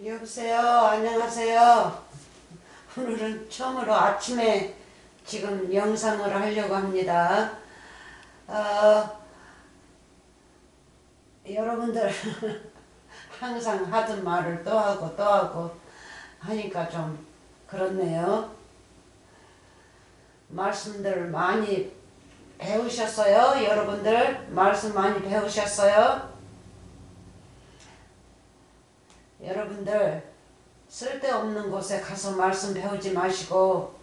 여보세요. 안녕하세요. 오늘은 처음으로 아침에 지금 영상을 하려고 합니다. 여러분들 항상 하던 말을 또 하고 또 하고 하니까 좀 그렇네요. 말씀들 많이 배우셨어요? 여러분들 말씀 많이 배우셨어요? 여러분들 쓸데없는 곳에 가서 말씀 배우지 마시고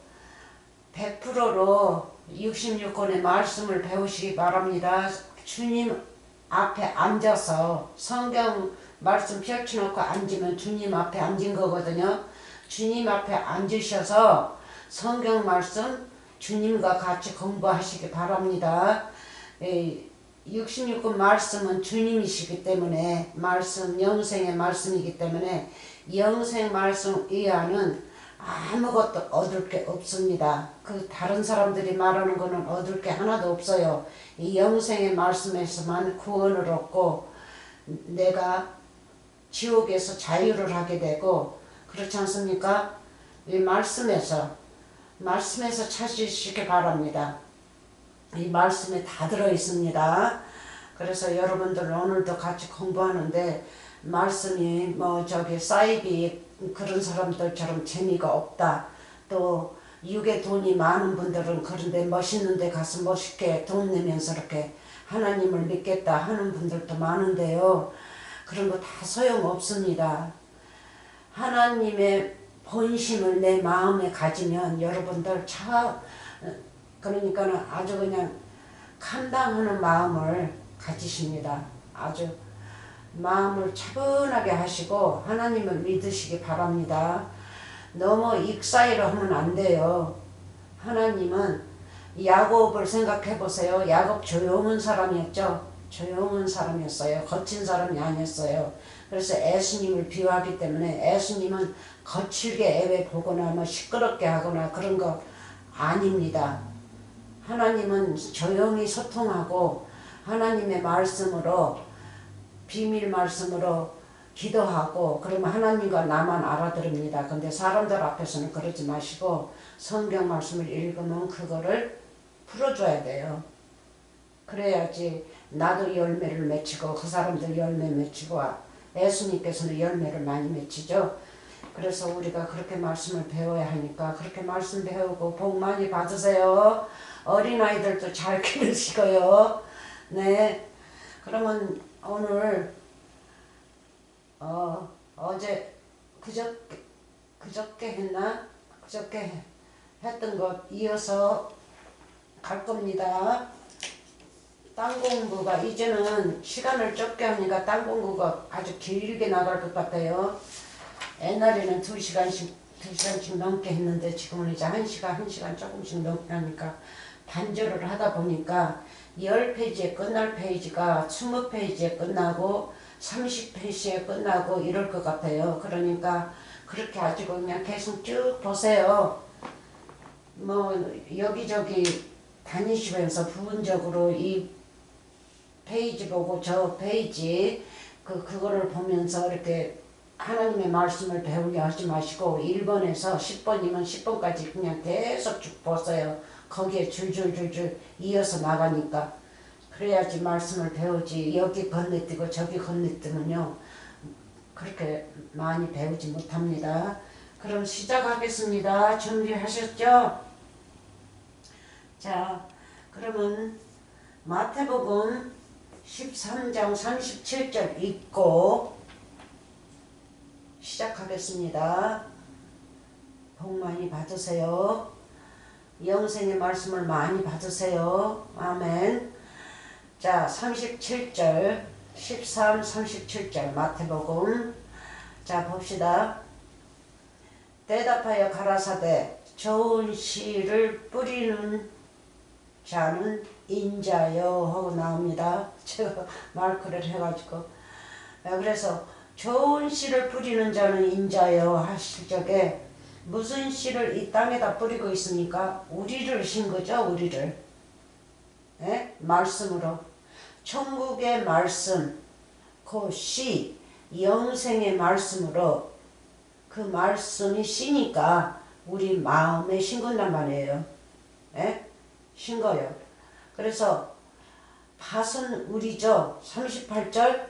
100%로 66권의 말씀을 배우시기 바랍니다. 주님 앞에 앉아서 성경 말씀 펼쳐놓고 앉으면 주님 앞에 앉은 거거든요. 주님 앞에 앉으셔서 성경 말씀 주님과 같이 공부하시기 바랍니다. 66권 말씀은 주님이시기 때문에 말씀 영생의 말씀이기 때문에 영생 말씀 이하는 아무것도 얻을 게 없습니다. 그 다른 사람들이 말하는 거는 얻을 게 하나도 없어요. 이 영생의 말씀에서만 구원을 얻고 내가 지옥에서 자유를 하게 되고 그렇지 않습니까? 이 말씀에서 찾으시기 바랍니다. 이 말씀에 다 들어 있습니다. 그래서 여러분들 오늘도 같이 공부하는데 말씀이 사이비 그런 사람들처럼 재미가 없다. 또 육에 돈이 많은 분들은 그런데 멋있는 데 가서 멋있게 돈 내면서 이렇게 하나님을 믿겠다 하는 분들도 많은데요. 그런 거 다 소용없습니다. 하나님의 본심을 내 마음에 가지면 여러분들 그러니까는 아주 그냥 감당하는 마음을 가지십니다. 아주 마음을 차분하게 하시고 하나님을 믿으시기 바랍니다. 너무 익사이로 하면 안 돼요. 하나님은 야곱을 생각해 보세요. 야곱 조용한 사람이었죠. 조용한 사람이었어요. 거친 사람이 아니었어요. 그래서 예수님을 비유하기 때문에 예수님은 거칠게 애외 보거나 시끄럽게 하거나 그런 거 아닙니다. 하나님은 조용히 소통하고 하나님의 말씀으로 비밀 말씀으로 기도하고 그러면 하나님과 나만 알아들습니다. 근데 사람들 앞에서는 그러지 마시고 성경 말씀을 읽으면 그거를 풀어줘야 돼요. 그래야지 나도 열매를 맺히고 그 사람들 열매 맺히고 예수님께서는 열매를 많이 맺히죠. 그래서 우리가 그렇게 말씀을 배워야 하니까 그렇게 말씀 배우고 복 많이 받으세요. 어린아이들도 잘 기르시고요. 네. 그러면 오늘 어제 그저께 했나? 그저께 했던 것 이어서 갈 겁니다. 땅 공부가 이제는 시간을 적게 하니까 땅 공부가 아주 길게 나갈 것 같아요. 옛날에는 2시간씩 넘게 했는데 지금은 이제 1시간 조금씩 넘게 하니까 단절을 하다 보니까 10페이지에 끝날 페이지가 20페이지에 끝나고 30페이지에 끝나고 이럴 것 같아요. 그러니까 그렇게 가지고 그냥 계속 쭉 보세요. 여기저기 다니시면서 부분적으로 이 페이지 보고 저 페이지 그거를 보면서 이렇게 하나님의 말씀을 배우려 하지 마시고 1번에서 10번이면 10번까지 그냥 계속 쭉 보세요. 거기에 줄줄줄줄 이어서 나가니까 그래야지 말씀을 배우지. 여기 건너뛰고 저기 건너뛰면요 그렇게 많이 배우지 못합니다. 그럼 시작하겠습니다. 준비하셨죠? 자, 그러면 마태복음 13장 37절 읽고 시작하겠습니다. 복 많이 받으세요. 영생의 말씀을 많이 받으세요. 아멘. 자, 37절 13, 37절 마태복음. 자, 봅시다. 대답하여 가라사대 좋은 씨를 뿌리는 자는 인자여 하고 나옵니다. 제가 마크를 해가지고 그래서 좋은 씨를 뿌리는 자는 인자여 하실 적에 무슨 씨를 이 땅에다 뿌리고 있습니까? 우리를 신 거죠. 우리를 말씀으로 천국의 말씀 그 씨 영생의 말씀으로 그 말씀이 씨니까 우리 마음에 신건단 말이에요. 예? 신거요. 그래서 밭은 우리죠. 38절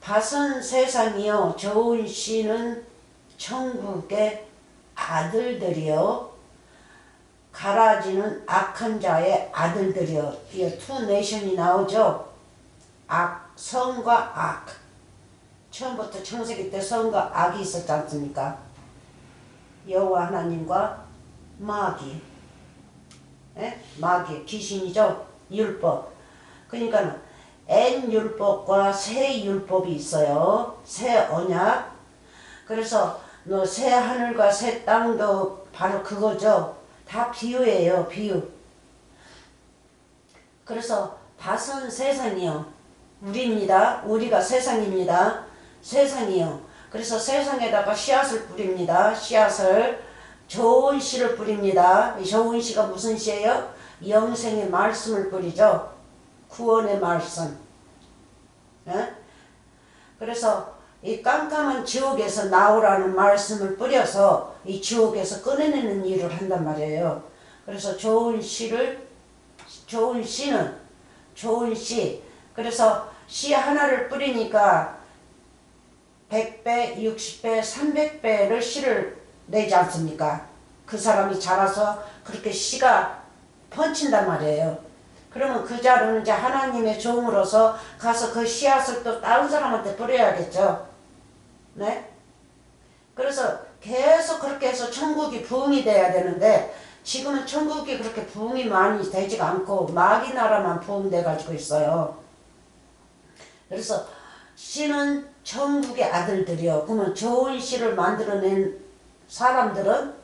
밭은 세상이요 좋은 씨는 천국의 아들들이요 가라지는 악한 자의 아들들이요. 이 투 네이션이 나오죠. 성과 악. 처음부터 창세기 때 성과 악이 있었지 않습니까? 여호와 하나님과 마귀. 예? 마귀 귀신이죠. 율법. 그러니까 N 율법과 새 율법이 있어요. 새 언약. 그래서 너 새 하늘과 새 땅도 바로 그거죠. 다 비유예요. 비유. 그래서 밭은 세상이요. 우리입니다. 우리가 세상입니다. 세상이요. 그래서 세상에다가 씨앗을 뿌립니다. 씨앗을 좋은 씨를 뿌립니다. 좋은 씨가 무슨 씨예요? 영생의 말씀을 뿌리죠. 구원의 말씀. 예? 그래서 이 깜깜한 지옥에서 나오라는 말씀을 뿌려서 이 지옥에서 꺼내내는 일을 한단 말이에요. 그래서 좋은 씨는 좋은 씨. 그래서 씨 하나를 뿌리니까 100배, 60배, 300배를 씨를 내지 않습니까? 그 사람이 자라서 그렇게 씨가 펀친단 말이에요. 그러면 그 자루는 이제 하나님의 종으로서 가서 그 씨앗을 또 다른 사람한테 뿌려야겠죠. 네? 그래서 계속 그렇게 해서 천국이 부흥이 돼야 되는데 지금은 천국이 그렇게 부흥이 많이 되지가 않고 마귀 나라만 부흥돼 가지고 있어요. 그래서 씨는 천국의 아들들이요. 그러면 좋은 씨를 만들어낸 사람들은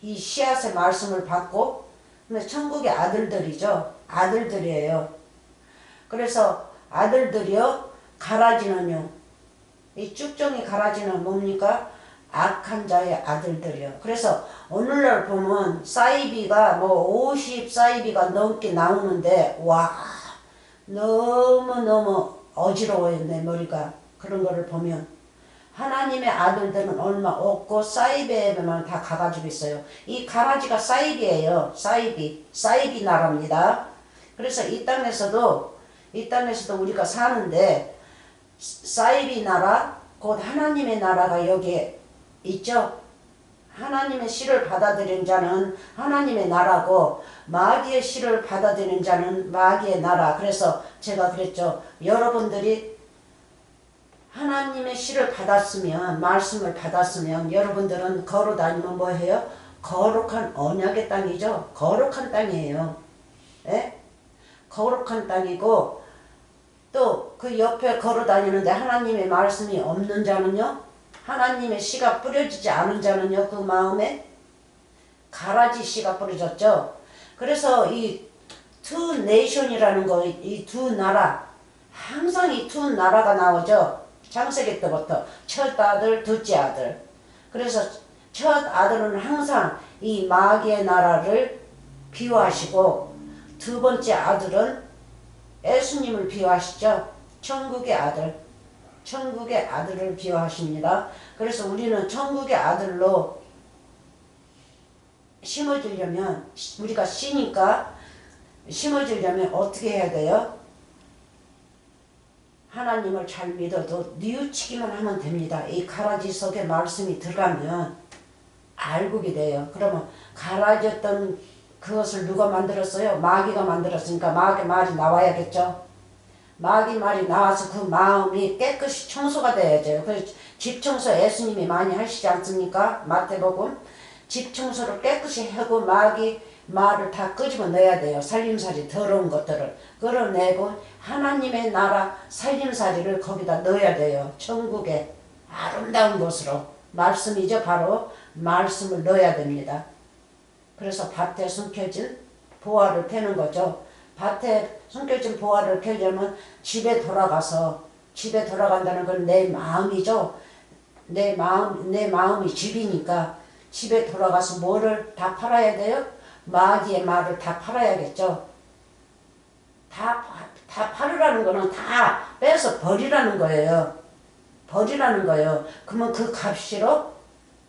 이 씨앗의 말씀을 받고 근데 천국의 아들들이죠. 아들들이에요. 그래서 아들들이요. 가라지는요. 이 쭉정이 가라지는 뭡니까? 악한 자의 아들들이요. 그래서 오늘날 보면 사이비가 뭐 50 사이비가 넘게 나오는데 와 너무너무 어지러워요. 내 머리가. 그런 거를 보면 하나님의 아들들은 얼마 없고 사이비에만 다 가가지고 있어요. 이 가라지가 사이비예요. 사이비 나라입니다. 그래서 이 땅에서도 우리가 사는데 사이비 나라 곧 하나님의 나라가 여기에 있죠. 하나님의 씨를 받아들인 자는 하나님의 나라고 마귀의 씨를 받아들인 자는 마귀의 나라. 그래서 제가 그랬죠. 여러분들이 하나님의 씨를 받았으면 말씀을 받았으면 여러분들은 걸어다니면 뭐해요? 거룩한 언약의 땅이죠. 거룩한 땅이에요. 예? 거룩한 땅이고 또 그 옆에 걸어다니는데 하나님의 말씀이 없는 자는요. 하나님의 씨가 뿌려지지 않은 자는요. 그 마음에 가라지 씨가 뿌려졌죠. 그래서 이 투 네이션이라는 거, 이 두 나라 항상 이 두 나라가 나오죠. 창세기 때부터 첫 아들, 둘째 아들. 그래서 첫 아들은 항상 이 마귀의 나라를 비유하시고 두 번째 아들은 예수님을 비유하시죠. 천국의 아들. 천국의 아들을 비유하십니다. 그래서 우리는 천국의 아들로 심어주려면 우리가 씨니까 심어주려면 어떻게 해야 돼요? 하나님을 잘 믿어도 뉘우치기만 하면 됩니다. 이 가라지 속에 말씀이 들어가면 알곡이 돼요. 그러면 가라졌던 그것을 누가 만들었어요? 마귀가 만들었으니까 마귀 말이 나와야겠죠. 마귀 말이 나와서 그 마음이 깨끗이 청소가 돼야죠. 그래서 집 청소 예수님이 많이 하시지 않습니까? 마태복음 집 청소를 깨끗이 하고 마귀 말을 다 끄집어 내야 돼요. 살림살이 더러운 것들을 끌어내고 하나님의 나라 살림살이를 거기다 넣어야 돼요. 천국의 아름다운 곳으로 말씀이죠. 바로 말씀을 넣어야 됩니다. 그래서 밭에 숨겨진 보화를 캐는 거죠. 밭에 숨겨진 보화를 캐려면 집에 돌아간다는 건 내 마음이죠. 내 마음이 집이니까 집에 돌아가서 뭐를 다 팔아야 돼요? 마귀의 말을 다 팔아야겠죠. 다 팔으라는 거는 다 빼서 버리라는 거예요. 버리라는 거예요. 그러면 그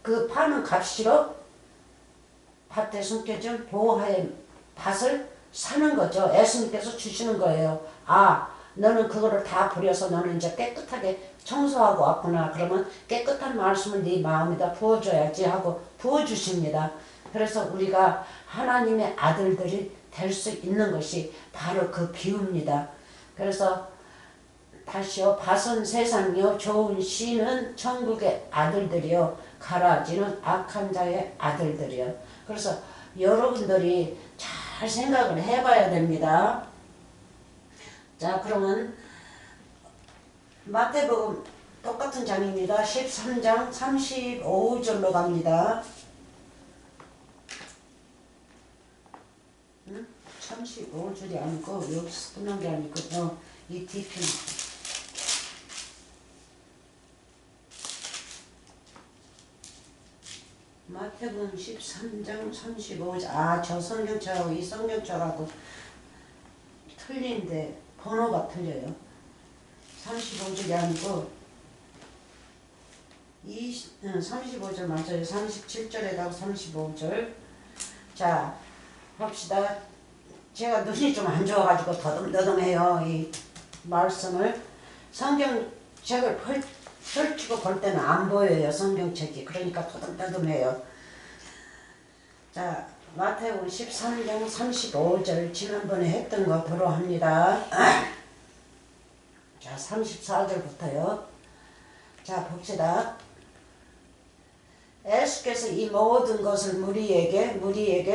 그 파는 값이로 밭에 숨겨진 보화의 밭을 사는 거죠. 예수님께서 주시는 거예요. 아, 너는 그거를 다 버려서 너는 이제 깨끗하게 청소하고 왔구나. 그러면 깨끗한 말씀을 네 마음에다 부어줘야지 하고 부어주십니다. 그래서 우리가 하나님의 아들들이 될 수 있는 것이 바로 그 비유입니다. 그래서 다시요. 밭은 세상이요. 좋은 씨는 천국의 아들들이요. 가라지는 악한 자의 아들들이요. 그래서 여러분들이 잘 생각을 해봐야 됩니다. 자, 그러면 마태복음 똑같은 장입니다. 13장 35절로 갑니다. 35절이 아니고 여기서 끝난 게 아니고 이 뒤편 마태복음 13장 35절 저 성경처하고 이 성경처하고 틀린데 번호가 틀려요. 35절이 아니고 35절 맞아요. 37절에다가 35절. 자, 봅시다. 제가 눈이 좀 안 좋아가지고 더듬더듬해요. 이 말씀을. 성경책을 펼치고 볼 때는 안 보여요. 성경책이. 그러니까 더듬더듬해요. 자, 마태복음 13장 35절 지난번에 했던 거 도로합니다. 자, 34절부터요. 자, 봅시다. 예수께서 이 모든 것을 무리에게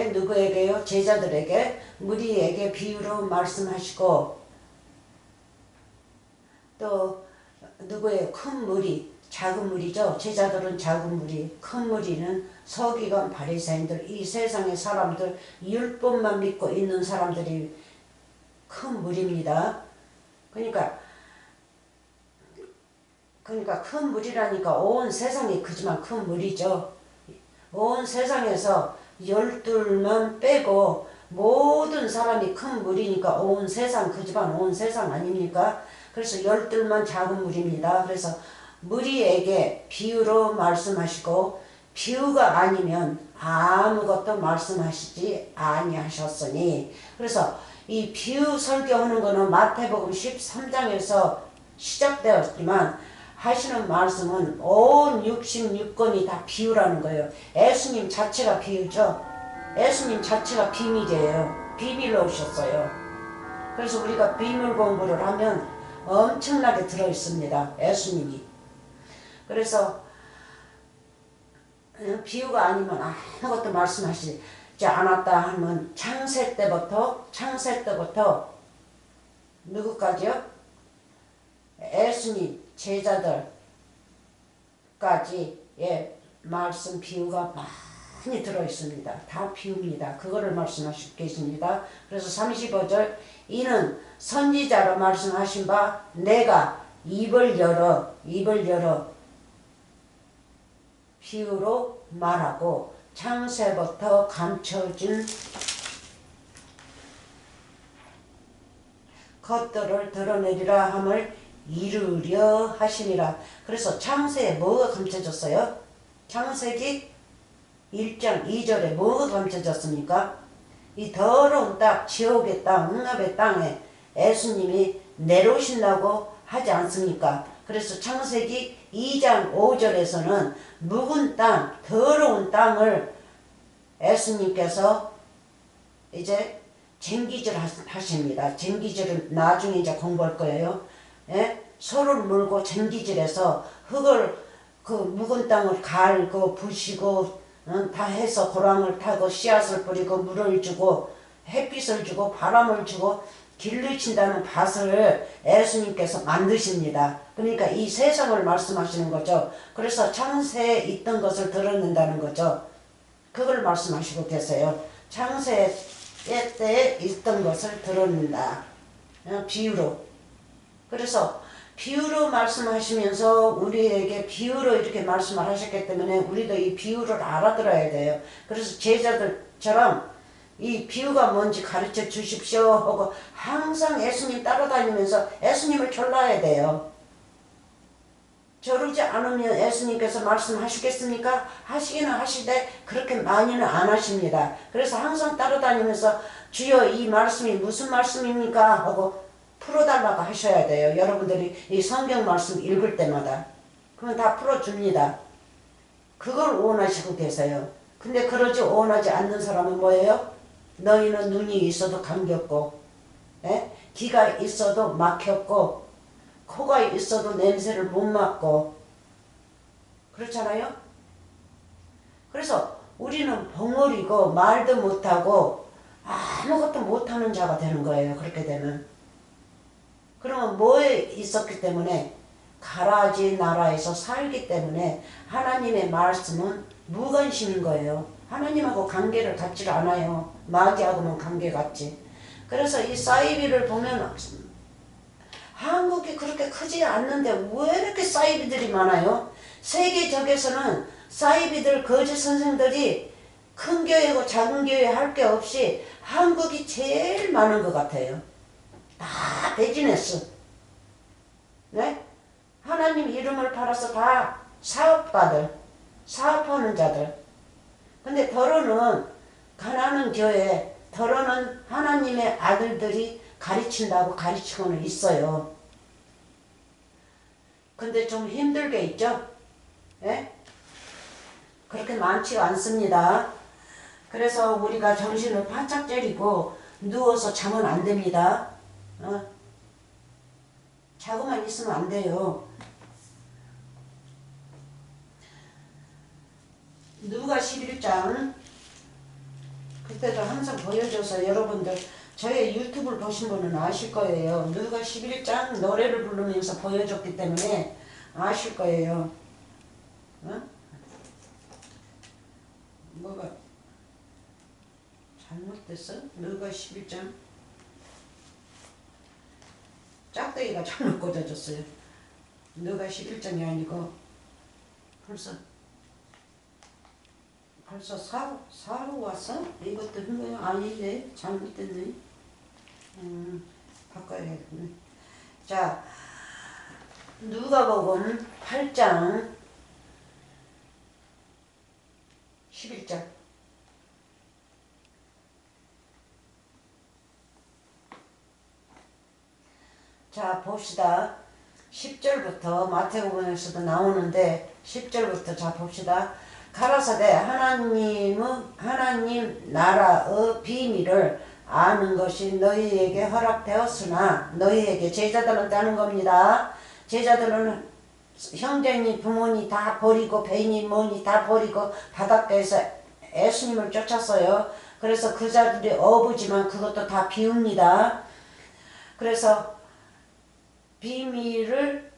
누구에게요? 제자들에게 무리에게 비유로 말씀하시고 또 누구예요? 큰 무리, 작은 무리죠. 제자들은 작은 무리, 큰 무리는 서기관 바리새인들, 이 세상의 사람들, 율법만 믿고 있는 사람들이 큰 무리입니다. 그러니까 큰 무리라니까 온 세상이 그지만 큰 무리죠. 온 세상에서 12만 빼고 모든 사람이 큰 무리니까 온 세상 그지만 온 세상 아닙니까? 그래서 12만 작은 무리입니다. 그래서 무리에게 비유로 말씀하시고 비유가 아니면 아무것도 말씀하시지 아니하셨으니 그래서 이 비유 설교하는 거는 마태복음 13장에서 시작되었지만 하시는 말씀은 온 66권이 다 비유라는 거예요. 예수님 자체가 비유죠. 예수님 자체가 비밀이에요. 비밀로 오셨어요. 그래서 우리가 비밀 공부를 하면 엄청나게 들어있습니다. 예수님이. 그래서 비유가 아니면 아무것도 말씀하시지 않았다 하면 창세 때부터 누구까지요? 예수님 제자들까지의 말씀 비유가 많이 들어있습니다. 다 비유입니다. 그거를 말씀하시고 계십니다. 그래서 35절 이는 선지자로 말씀하신 바 내가 입을 열어 비유로 말하고 창세부터 감춰진 것들을 드러내리라 함을 이루려 하시니라. 그래서 창세에 뭐가 감춰졌어요? 창세기 1장 2절에 뭐가 감춰졌습니까? 이 더러운 땅, 지옥의 땅, 응압의 땅에 예수님이 내려오신다고 하지 않습니까? 그래서 창세기 2장 5절에서는 묵은 땅, 더러운 땅을 예수님께서 이제 쟁기질 하십니다. 쟁기질은 나중에 이제 공부할 거예요. 예? 소를 물고 쟁기질해서 흙을 그 묵은 땅을 갈고 부시고 다 해서 고랑을 타고 씨앗을 뿌리고 물을 주고 햇빛을 주고 바람을 주고 길르신다는 밭을 예수님께서 만드십니다. 그러니까 이 세상을 말씀하시는 거죠. 그래서 창세에 있던 것을 드러낸다는 거죠. 그걸 말씀하시고 계세요. 창세 때에 있던 것을 드러낸다. 비유로. 그래서 비유로 말씀하시면서 우리에게 비유로 이렇게 말씀을 하셨기 때문에 우리도 이 비유를 알아들어야 돼요. 그래서 제자들처럼 이 비유가 뭔지 가르쳐 주십시오 하고 항상 예수님 따라다니면서 예수님을 졸라야 돼요. 저러지 않으면 예수님께서 말씀하시겠습니까? 하시기는 하시되 그렇게 많이는 안 하십니다. 그래서 항상 따라다니면서 주여 이 말씀이 무슨 말씀입니까? 하고 풀어달라고 하셔야 돼요. 여러분들이 이 성경 말씀 읽을 때마다. 그러면 다 풀어줍니다. 그걸 원하시고 계세요. 근데 그러지 원하지 않는 사람은 뭐예요? 너희는 눈이 있어도 감겼고, 귀가 있어도 막혔고, 코가 있어도 냄새를 못 맡고, 그렇잖아요? 그래서 우리는 벙어리고 말도 못하고 아무것도 못하는 자가 되는 거예요. 그렇게 되면. 그러면 뭐에 있었기 때문에? 가라지 나라에서 살기 때문에 하나님의 말씀은 무관심인 거예요. 하나님하고 관계를 갖지 않아요. 마귀하고는 관계 갖지. 그래서 이 사이비를 보면 한국이 그렇게 크지 않는데 왜 이렇게 사이비들이 많아요? 세계적에서는 사이비들 거짓 선생들이 큰 교회고 작은 교회 할 게 없이 한국이 제일 많은 것 같아요. 다 비즈니스. 네? 하나님 이름을 팔아서 다 사업가들, 사업하는 자들. 근데 더러는 가난한 교회, 더러는 하나님의 아들들이 가르친다고 가르치고는 있어요. 근데 좀 힘들게 있죠? 예? 그렇게 많지가 않습니다. 그래서 우리가 정신을 바짝 차리고 누워서 자면 안 됩니다. 자고만 있으면 안 돼요. 누가 11장 그때도 항상 보여줘서 여러분들 저의 유튜브를 보신 분은 아실 거예요. 누가 11장 노래를 부르면서 보여줬기 때문에 아실 거예요. 뭐가 잘못됐어? 누가 11장 짝대기가 잘못 꽂아졌어요. 누가 11장이 아니고 벌써 사로 왔어? 이것도 흉내 아닌데 잘못됐네. 바꿔야겠네. 자, 누가복음 8장 11장. 자, 봅시다. 10절부터 마태복음에서도 나오는데 10절부터 자 봅시다. 가라사대 하나님 나라의 비밀을 아는 것이 너희에게 허락되었으나 너희에게 제자들은 따는 겁니다. 제자들은 형제니 부모니 다 버리고 배니 뭐니 다 버리고 바닷가에서 예수님을 쫓았어요. 그래서 그 자들이 어부지만 그것도 다 비웁니다. 그래서 비밀을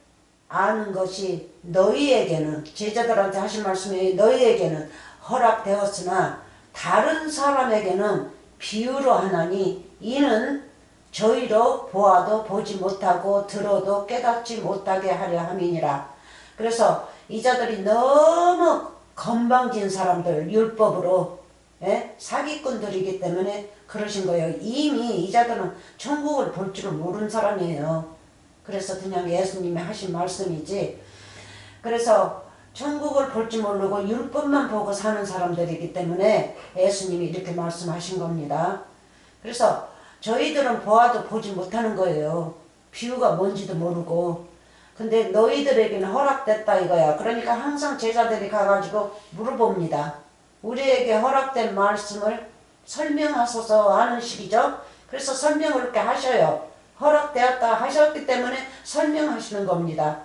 아는 것이 너희에게는 제자들한테 하신 말씀이 너희에게는 허락되었으나 다른 사람에게는 비유로 하나니 이는 저희로 보아도 보지 못하고 들어도 깨닫지 못하게 하려 함이니라. 그래서 이 자들이 너무 건방진 사람들 율법으로 사기꾼들이기 때문에 그러신 거예요. 이미 이 자들은 천국을 볼 줄을 모르는 사람이에요. 그래서 그냥 예수님이 하신 말씀이지. 그래서 천국을 볼 줄 모르고 율법만 보고 사는 사람들이기 때문에 예수님이 이렇게 말씀하신 겁니다. 그래서 저희들은 보아도 보지 못하는 거예요. 비유가 뭔지도 모르고. 근데 너희들에게는 허락됐다 이거야. 그러니까 항상 제자들이 가가지고 물어봅니다. 우리에게 허락된 말씀을 설명하소서 하는 식이죠. 그래서 설명을 이렇게 하셔요. 허락되었다 하셨기 때문에 설명하시는 겁니다.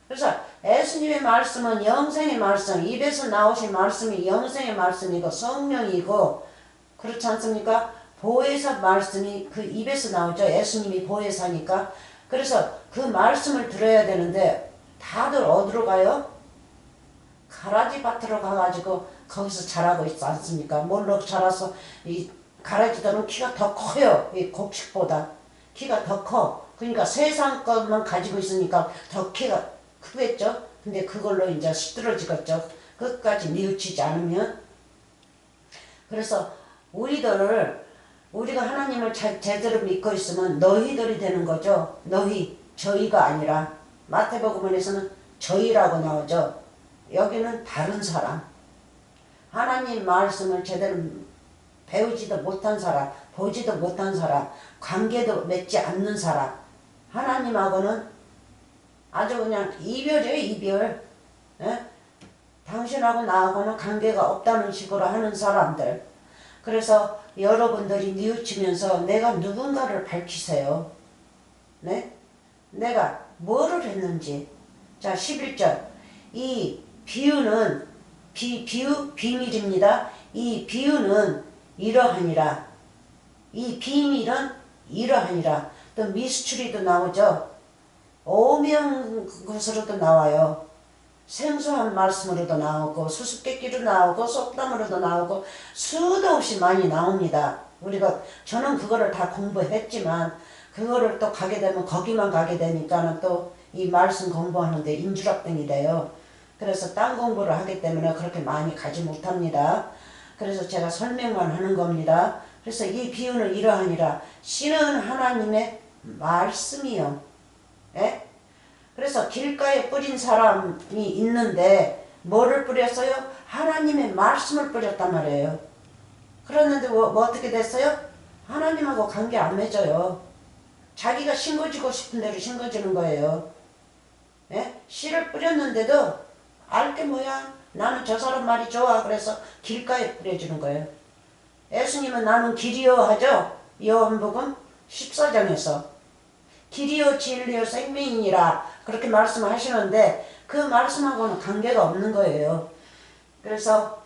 그래서 예수님의 말씀은 영생의 말씀, 입에서 나오신 말씀이 영생의 말씀이고 성령이고 그렇지 않습니까? 보혜사 말씀이 그 입에서 나오죠. 예수님이 보혜사니까. 그래서 그 말씀을 들어야 되는데 다들 어디로 가요? 가라지 밭으로 가가지고 거기서 자라고 있지 않습니까? 뭘로 자라서 이 가라지들은 키가 더 커요. 이 곡식보다. 키가 더 커. 그러니까 세상 것만 가지고 있으니까 더 키가 크겠죠. 근데 그걸로 이제 시들어지겠죠. 끝까지 뉘우치지 않으면. 그래서 우리가 하나님을 제대로 믿고 있으면 너희들이 되는 거죠. 너희, 저희가 아니라. 마태복음에서는 저희라고 나오죠. 여기는 다른 사람. 하나님 말씀을 제대로 배우지도 못한 사람, 보지도 못한 사람, 관계도 맺지 않는 사람. 하나님하고는 아주 그냥 이별이에요, 이별. 예? 당신하고 나하고는 관계가 없다는 식으로 하는 사람들. 그래서 여러분들이 뉘우치면서 내가 누군가를 밝히세요. 네? 내가 뭐를 했는지. 자, 11절. 이 비유는 비유 비밀입니다. 이 비유는 이러하니라. 이 비밀은 이러하니라. 또 미스추리도 나오죠. 오명 것으로도 나와요. 생소한 말씀으로도 나오고 수수께끼로 나오고 속담으로도 나오고 수도 없이 많이 나옵니다. 저는 그거를 다 공부했지만 그거를 또 가게 되면 거기만 가게 되니까는 또 이 말씀 공부하는데 인주락등이 돼요. 그래서 딴 공부를 하기 때문에 그렇게 많이 가지 못합니다. 그래서 제가 설명만 하는 겁니다. 그래서 이 비유는 이러하니라. 씨는 하나님의 말씀이요. 예? 그래서 길가에 뿌린 사람이 있는데 뭐를 뿌렸어요? 하나님의 말씀을 뿌렸단 말이에요. 그랬는데 뭐 어떻게 됐어요? 하나님하고 관계 안 맺어요. 자기가 싱거지고 싶은 대로 싱거지는 거예요. 예? 씨를 뿌렸는데도 알게 뭐야? 나는 저 사람 말이 좋아. 그래서 길가에 뿌려주는 거예요. 예수님은 나는 길이요 하죠? 요한복음 14장에서 길이요 진리요 생명이니라 그렇게 말씀하시는데 그 말씀하고는 관계가 없는 거예요. 그래서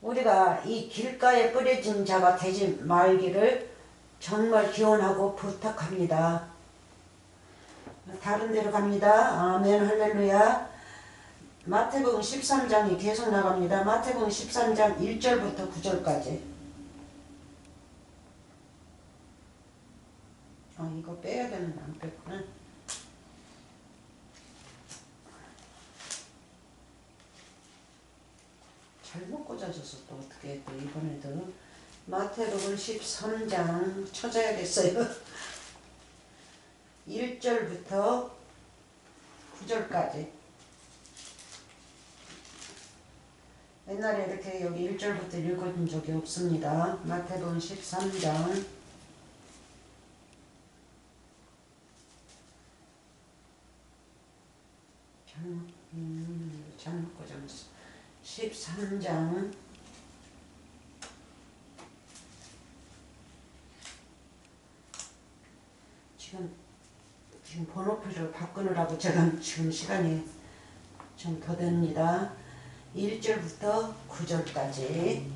우리가 이 길가에 뿌려진 자가 되지 말기를 정말 기원하고 부탁합니다. 다른 데로 갑니다. 아멘 할렐루야. 마태복음 13장이 계속 나갑니다. 마태복음 13장 1절부터 9절까지. 이거 빼야 되는데 안 뺐구나. 잘못 꽂아줘서 또 어떻게 또 이번에도 마태복음 13장 찾아야겠어요. 1절부터 9절까지. 옛날에 이렇게 여기 1절부터 읽어준 적이 없습니다. 마태복음 13장 잘못 꽂아놨어. 13장 지금 번호표를 바꾸느라고 제가 지금 시간이 좀 더 됩니다. 1절부터 9절까지.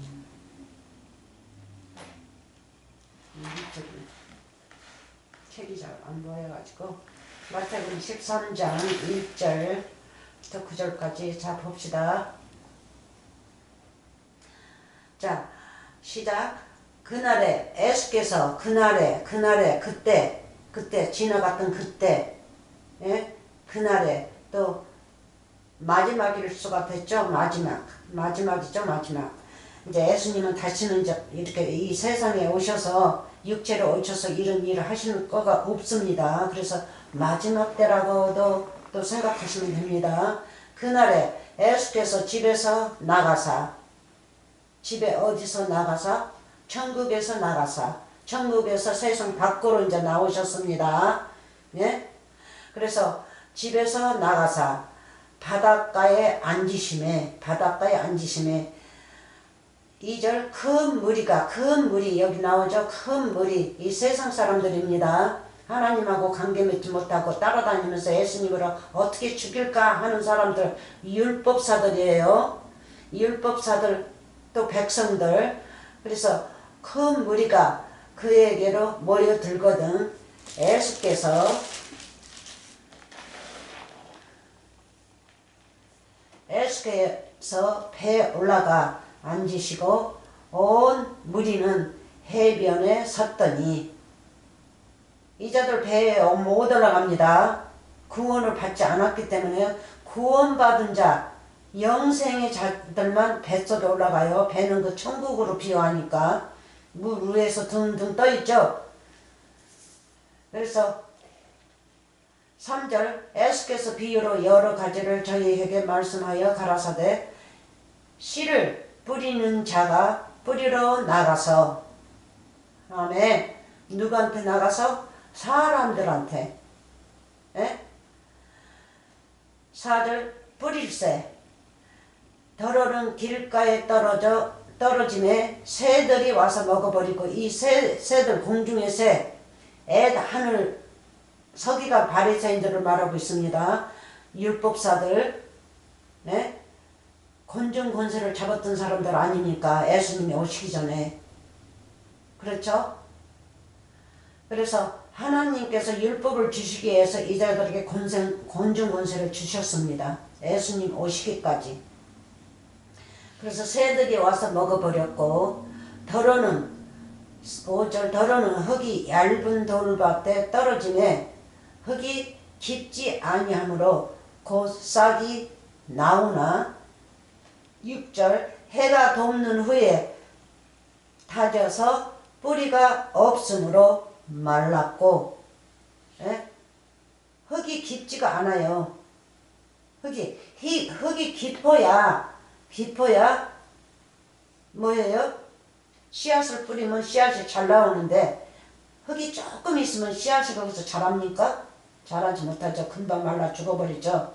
책이 잘 안 보여가지고 마태복음 13장 1절부터 9절까지 자 봅시다. 자 시작. 그날에 예수께서 그날에 그때 지나갔던 그때, 예? 그날에 또 마지막일 수가 됐죠. 마지막이죠. 마지막. 이제 예수님은 다시는 이제 이렇게 이 세상에 오셔서 육체로 오셔서 이런 일을 하시는 거가 없습니다. 그래서 마지막 때라고도 또 생각하시면 됩니다. 그날에 예수께서 집에서 나가사, 집에 어디서 나가사? 천국에서 나가사, 천국에서 세상 밖으로 이제 나오셨습니다. 예? 그래서 집에서 나가사 바닷가에 앉으심에 2절 큰 물이 여기 나오죠. 큰 물이 이 세상 사람들입니다. 하나님하고 관계 맺지 못하고 따라다니면서 예수님을 어떻게 죽일까 하는 사람들, 율법사들이에요. 율법사들 또 백성들. 그래서 큰 무리가 그에게로 모여들거든. 예수께서 배에 올라가 앉으시고 온 무리는 해변에 섰더니 이자들 배에 못 올라갑니다. 구원을 받지 않았기 때문에 구원받은 자 영생의 자들만 뱃속에 올라가요. 배는 그 천국으로 비유하니까 물 위에서 둥둥 떠있죠. 그래서 3절 예수께서 비유로 여러 가지를 저희에게 말씀하여 가라사대 씨를 뿌리는 자가 뿌리러 나가서 아멘. 누구한테 나가서? 사람들한테. 에? 4절 뿌릴새 덜어는 길가에 떨어짐에 새들이 와서 먹어버리고 이 새들 공중의 새 하늘 서기관 바리새인들을 말하고 있습니다. 율법사들 네? 곤충 권세를 잡았던 사람들 아닙니까? 예수님이 오시기 전에. 그렇죠? 그래서 하나님께서 율법을 주시기 위해서 이자들에게 곤충 권세를 주셨습니다. 예수님 오시기까지. 그래서 새들이 와서 먹어버렸고 덜어는 5절 덜어는 흙이 얇은 돌밭에 떨어짐에 흙이 깊지 아니하므로 곧 싹이 나오나 6절 해가 돋는 후에 타져서 뿌리가 없으므로 말랐고 에? 흙이 깊지가 않아요. 흙이 깊어야 뭐예요? 씨앗을 뿌리면 씨앗이 잘 나오는데 흙이 조금 있으면 씨앗이 거기서 자랍니까? 자라지 못하죠. 금방 말라 죽어버리죠.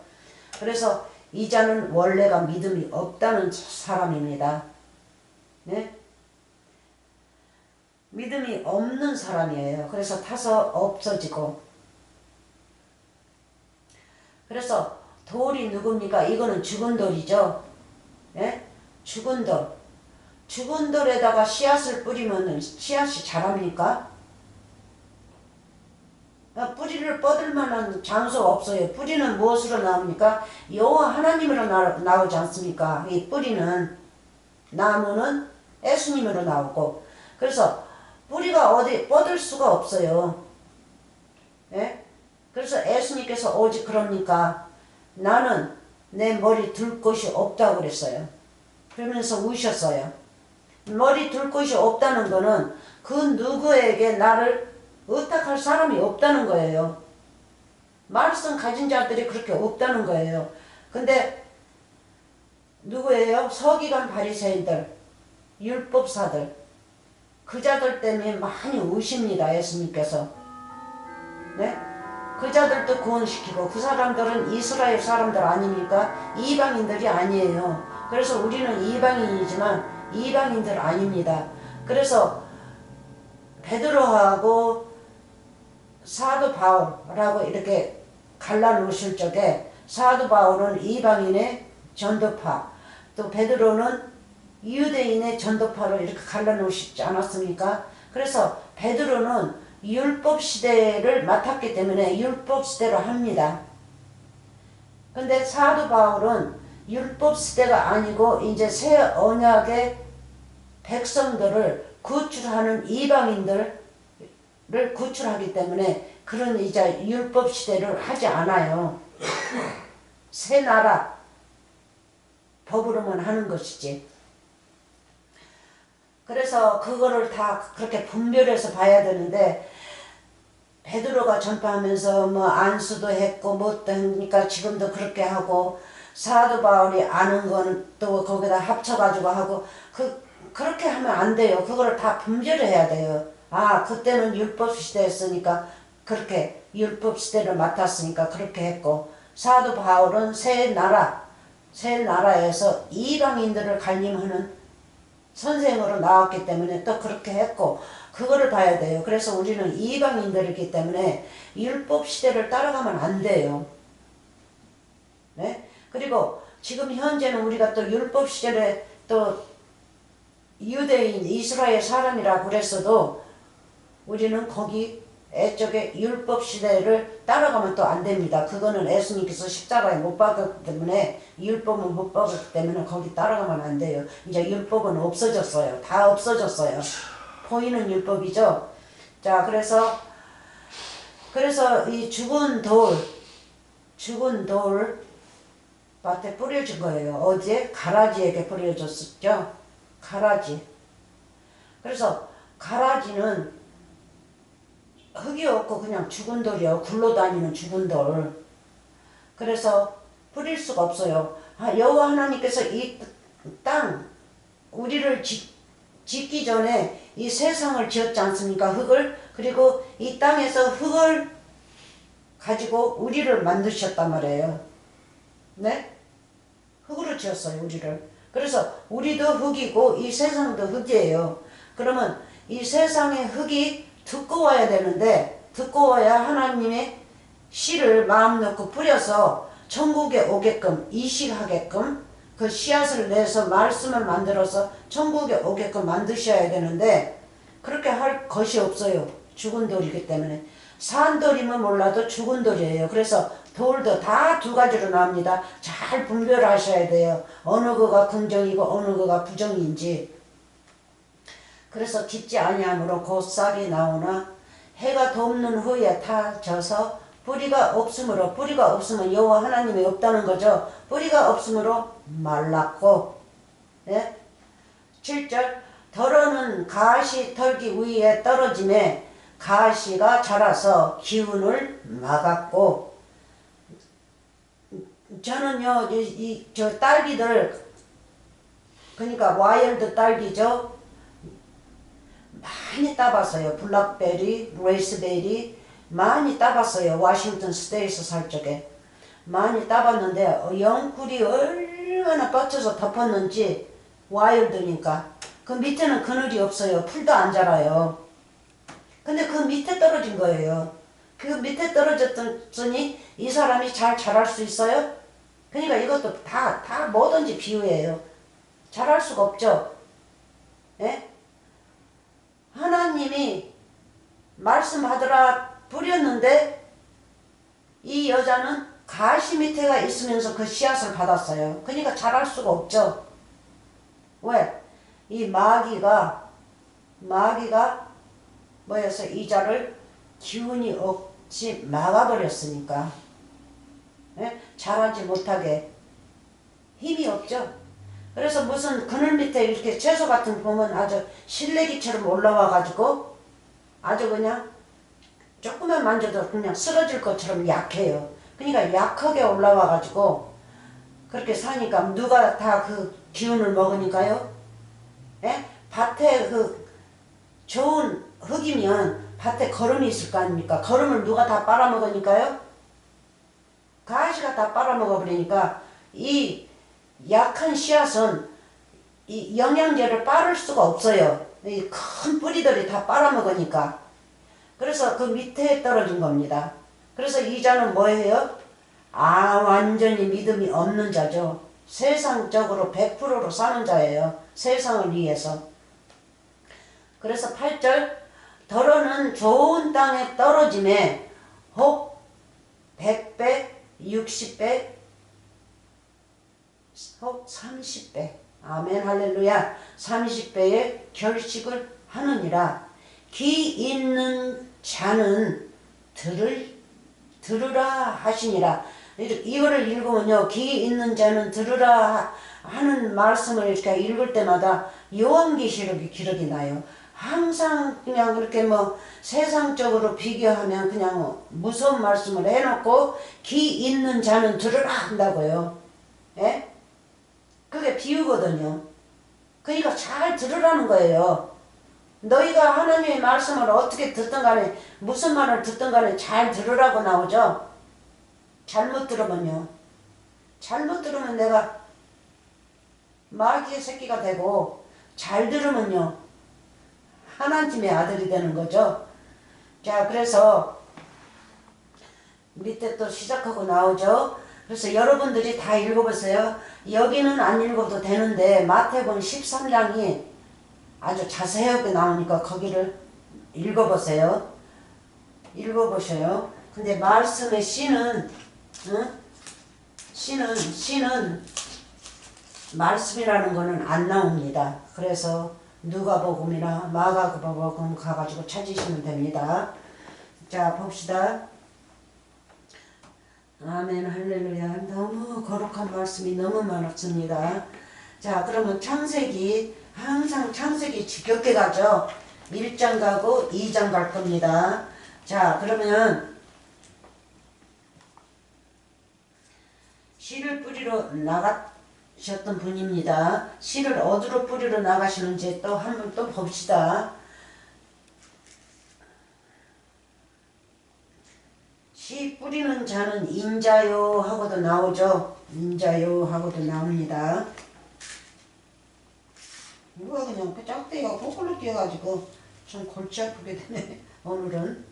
그래서 이자는 원래가 믿음이 없다는 사람입니다. 네? 믿음이 없는 사람이에요. 그래서 타서 없어지고. 그래서 돌이 누굽니까? 이거는 죽은 돌이죠. 예? 죽은 돌. 죽은 돌에다가 씨앗을 뿌리면 씨앗이 자랍니까? 뿌리를 뻗을 만한 장소가 없어요. 뿌리는 무엇으로 나옵니까? 여호와 하나님으로 나오지 않습니까? 이 뿌리는 나무는 예수님으로 나오고 그래서 뿌리가 어디 뻗을 수가 없어요. 예? 그래서 예수님께서 오직 그럽니까? 나는 내 머리 둘 곳이 없다고 그랬어요. 그러면서 우셨어요. 머리 둘 곳이 없다는 거는 그 누구에게 나를 의탁할 사람이 없다는 거예요. 말씀 가진 자들이 그렇게 없다는 거예요. 근데 누구예요? 서기관 바리새인들, 율법사들, 그 자들 때문에 많이 우십니다. 예수님께서. 네? 그 자들도 구원시키고 그 사람들은 이스라엘 사람들 아닙니까? 이방인들이 아니에요. 그래서 우리는 이방인이지만 이방인들 아닙니다. 그래서 베드로하고 사도 바울라고 이렇게 갈라놓으실 적에 사도 바울은 이방인의 전도파 또 베드로는 유대인의 전도파로 이렇게 갈라놓으시지 않았습니까? 그래서 베드로는 율법 시대를 맡았기 때문에 율법 시대로 합니다. 근데 사도 바울은 율법 시대가 아니고 이제 새 언약의 백성들을 구출하는 이방인들을 구출하기 때문에 그런 이제 율법 시대를 하지 않아요. 새 나라 법으로만 하는 것이지. 그래서 그거를 다 그렇게 분별해서 봐야 되는데 베드로가 전파하면서 뭐 안수도 했고 뭣도 하니까 지금도 그렇게 하고 사도 바울이 아는 거는 또 거기다 합쳐가지고 하고 그렇게 하면 안 돼요. 그거를 다 분별해야 돼요. 아 그때는 율법 시대였으니까 그렇게 율법 시대를 맡았으니까 그렇게 했고 사도 바울은 새 나라에서 이방인들을 관림하는 선생으로 나왔기 때문에 또 그렇게 했고 그거를 봐야 돼요. 그래서 우리는 이방인들이기 때문에 율법 시대를 따라가면 안 돼요. 네? 그리고 지금 현재는 우리가 또 율법 시대에 또 유대인 이스라엘 사람이라고 그랬어도 우리는 거기 애쪽에 율법 시대를 따라가면 또 안 됩니다. 그거는 예수님께서 십자가에 못 박았기 때문에 율법은 못 박았기 때문에 거기 따라가면 안 돼요. 이제 율법은 없어졌어요. 다 없어졌어요. 보이는 율법이죠. 자 그래서 이 죽은 돌 밭에 뿌려진 거예요. 어디에? 가라지에게 뿌려졌었죠. 가라지. 그래서 가라지는 흙이 없고 그냥 죽은 돌이요. 굴러다니는 죽은 돌. 그래서 뿌릴 수가 없어요. 여호와 하나님께서 이 땅 우리를 짓기 전에 이 세상을 지었지 않습니까? 흙을. 그리고 이 땅에서 흙을 가지고 우리를 만드셨단 말이에요. 네? 흙으로 지었어요, 우리를. 그래서 우리도 흙이고 이 세상도 흙이에요. 그러면 이 세상의 흙이 두꺼워야 되는데, 두꺼워야 하나님의 씨를 마음 놓고 뿌려서 천국에 오게끔, 이식하게끔 그 씨앗을 내서 말씀을 만들어서 천국에 오게끔 만드셔야 되는데, 그렇게 할 것이 없어요. 죽은 돌이기 때문에. 산 돌이면 몰라도 죽은 돌이에요. 그래서 돌도 다 두 가지로 나옵니다. 잘 분별하셔야 돼요. 어느 거가 긍정이고 어느 거가 부정인지. 그래서 깊지 아니함으로 곧 싹이 나오나 해가 돋는 후에 타 져서 뿌리가 없으므로, 뿌리가 없으면 여호와 하나님이 없다는 거죠. 뿌리가 없으므로 말랐고. 예? 7절 더러는 가시 털기 위에 떨어짐에 가시가 자라서 기운을 막았고. 저는요 저 딸기들, 그러니까 와일드 딸기죠, 많이 따봤어요. 블랙베리, 레이스베리 많이 따봤어요. 워싱턴 스테이트 살 적에 많이 따봤는데 영꿀이 얼마나 뻗쳐서 덮었는지. 와일드니까 그 밑에는 그늘이 없어요. 풀도 안 자라요. 근데 그 밑에 떨어진 거예요. 그 밑에 떨어졌더니 이 사람이 잘 자랄 수 있어요? 그러니까 이것도 다 뭐든지 비유예요. 자랄 수가 없죠. 예? 하나님이 말씀하더라 뿌렸는데 이 여자는 가시 밑에가 있으면서 그 씨앗을 받았어요. 그러니까 자랄 수가 없죠. 왜? 이 마귀가 뭐여서 이 자를 기운이 없이 막아버렸으니까. 예? 자라지 못하게. 힘이 없죠. 그래서 무슨 그늘 밑에 이렇게 채소 같은 거 보면 아주 실내기처럼 올라와 가지고 아주 그냥 조금만 만져도 그냥 쓰러질 것처럼 약해요. 그러니까 약하게 올라와 가지고 그렇게 사니까 누가 다 그 기운을 먹으니까요. 예? 밭에 그 좋은 흙이면 밭에 거름이 있을 거 아닙니까? 거름을 누가 다 빨아먹으니까요. 가시가 다 빨아먹어버리니까 이 약한 씨앗은 이 영양제를 빨을 수가 없어요. 이 큰 뿌리들이 다 빨아먹으니까. 그래서 그 밑에 떨어진 겁니다. 그래서 이 자는 뭐예요? 완전히 믿음이 없는 자죠. 세상적으로 100%로 사는 자예요. 세상을 위해서. 그래서 8절 더러는 좋은 땅에 떨어짐에 혹 100배, 60배, 혹 30배. 아멘 할렐루야. 30배의 결식을 하느니라. 귀 있는 자는 들으라 하시니라. 이거를 읽으면요, 귀 있는 자는 들으라 하는 말씀을 이렇게 읽을 때마다 요한계시록이 기록이 나요. 항상 그냥 그렇게 뭐 세상적으로 비교하면 그냥 무서운 말씀을 해놓고 귀 있는 자는 들으라 한다고요. 예? 그게 비유거든요. 그러니까 잘 들으라는 거예요. 너희가 하나님의 말씀을 어떻게 듣든 간에 무슨 말을 듣든 간에 잘 들으라고 나오죠. 잘못 들으면요. 잘못 들으면 내가 마귀의 새끼가 되고, 잘 들으면요 하나님의 아들이 되는 거죠. 자, 그래서 밑에 또 시작하고 나오죠. 그래서 여러분들이 다 읽어보세요. 여기는 안 읽어도 되는데 마태복음 13장이 아주 자세하게 나오니까 거기를 읽어보세요. 읽어보셔요. 근데 말씀의 씨는 씨는 말씀이라는 거는 안 나옵니다. 그래서 누가복음이나 마가복음 가가지고 찾으시면 됩니다. 자, 봅시다. 아멘 할렐루야. 너무 거룩한 말씀이 너무 많았습니다. 자, 그러면 창세기, 항상 창세기 지겹게 가죠. 1장 가고 2장 갈 겁니다. 자, 그러면 씨를 뿌리러 나가셨던 분입니다. 씨를 어디로 뿌리러 나가시는지 또 한번 또 봅시다. 씨 뿌리는 자는 인자요 하고도 나오죠. 인자요 하고도 나옵니다. 누가 그냥 그 짝대기가 거꾸로 뛰어가지고 좀 골치 아프게 되네 오늘은.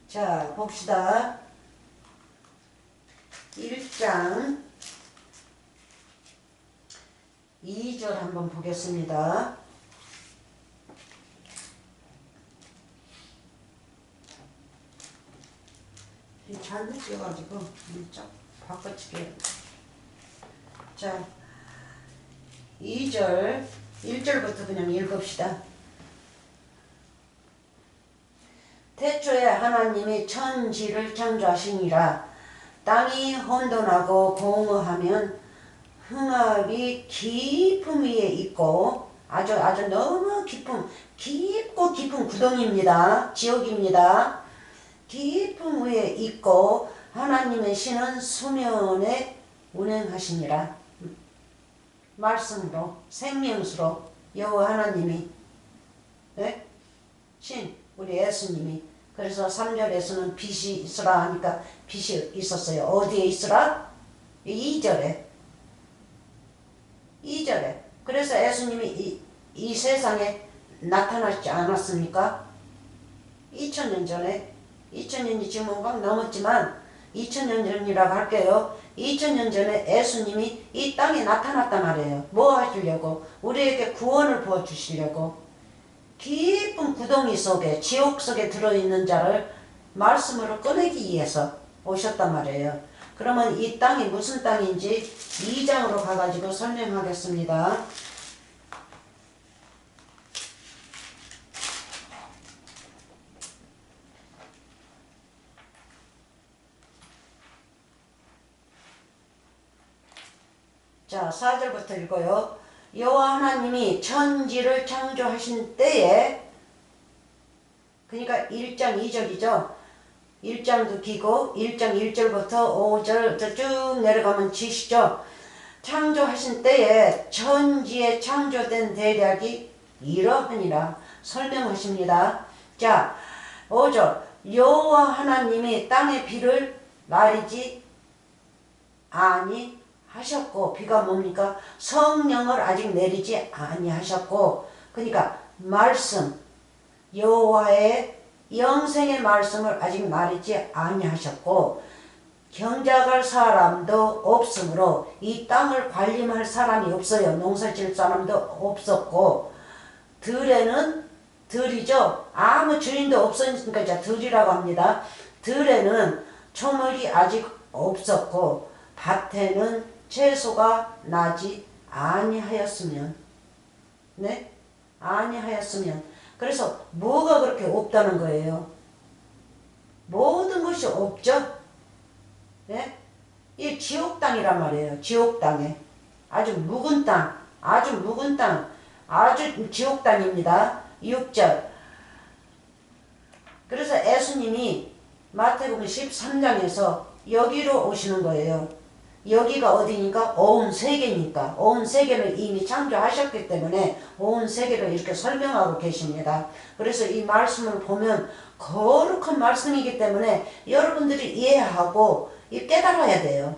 자, 봅시다. 1장 2절 한번 보겠습니다. 잘 느껴가지고 쫙 바꿔치게. 자, 2절 1절부터 그냥 읽읍시다. 태초에 하나님이 천지를 창조하시니라. 땅이 혼돈하고 공허하면 흥합이 깊음 위에 있고, 아주 너무 깊고 깊은 구덩이입니다. 지옥입니다. 깊은 위에 있고 하나님의 신은 수면에 운행하시니라. 말씀으로 생명수로 여호와 하나님이, 네? 신 우리 예수님이. 그래서 3절에서는 빛이 있으라 하니까 빛이 있었어요. 어디에 있으라? 2절에. 그래서 예수님이 이 세상에 나타나지 않았습니까? 2000년 전에. 2000년이 지금 막 넘었지만 2000년 전이라고 할게요. 2000년 전에 예수님이 이 땅에 나타났단 말이에요. 뭐 하시려고? 우리에게 구원을 부어주시려고. 깊은 구덩이 속에, 지옥 속에 들어있는 자를 말씀으로 꺼내기 위해서 오셨단 말이에요. 그러면 이 땅이 무슨 땅인지 2장으로 가가지고 설명하겠습니다. 자, 4절부터 읽어요. 여호와 하나님이 천지를 창조하신 때에, 그러니까 1장 2절이죠. 1장도 기고 1장 1절부터 5절 쭉 내려가면 지시죠. 창조하신 때에 천지에 창조된 대략이 이러하니라 설명하십니다. 자, 5절 여호와 하나님이 땅에 비를 내리지 아니하셨고, 비가 뭡니까? 성령을 아직 내리지 아니하셨고, 그러니까 말씀, 여호와의 영생의 말씀을 아직 내리지 아니하셨고, 경작할 사람도 없으므로 이 땅을 관리할 사람이 없어요. 농사질 사람도 없었고, 들에는, 들이죠. 아무 주인도 없으니까 이제 들이라고 합니다. 들에는 초물이 아직 없었고 밭에는 채소가 나지 아니하였으면, 네? 아니하였으면. 그래서 뭐가 그렇게 없다는 거예요? 모든 것이 없죠? 네? 이 지옥 땅이란 말이에요. 지옥 땅에. 아주 묵은 땅, 아주 묵은 땅, 아주 지옥 땅입니다. 6절. 그래서 예수님이 마태복음 13장에서 여기로 오시는 거예요. 여기가 어디니까? 온 세계니까. 온 세계를 이미 창조하셨기 때문에 온 세계를 이렇게 설명하고 계십니다. 그래서 이 말씀을 보면 거룩한 말씀이기 때문에 여러분들이 이해하고 깨달아야 돼요.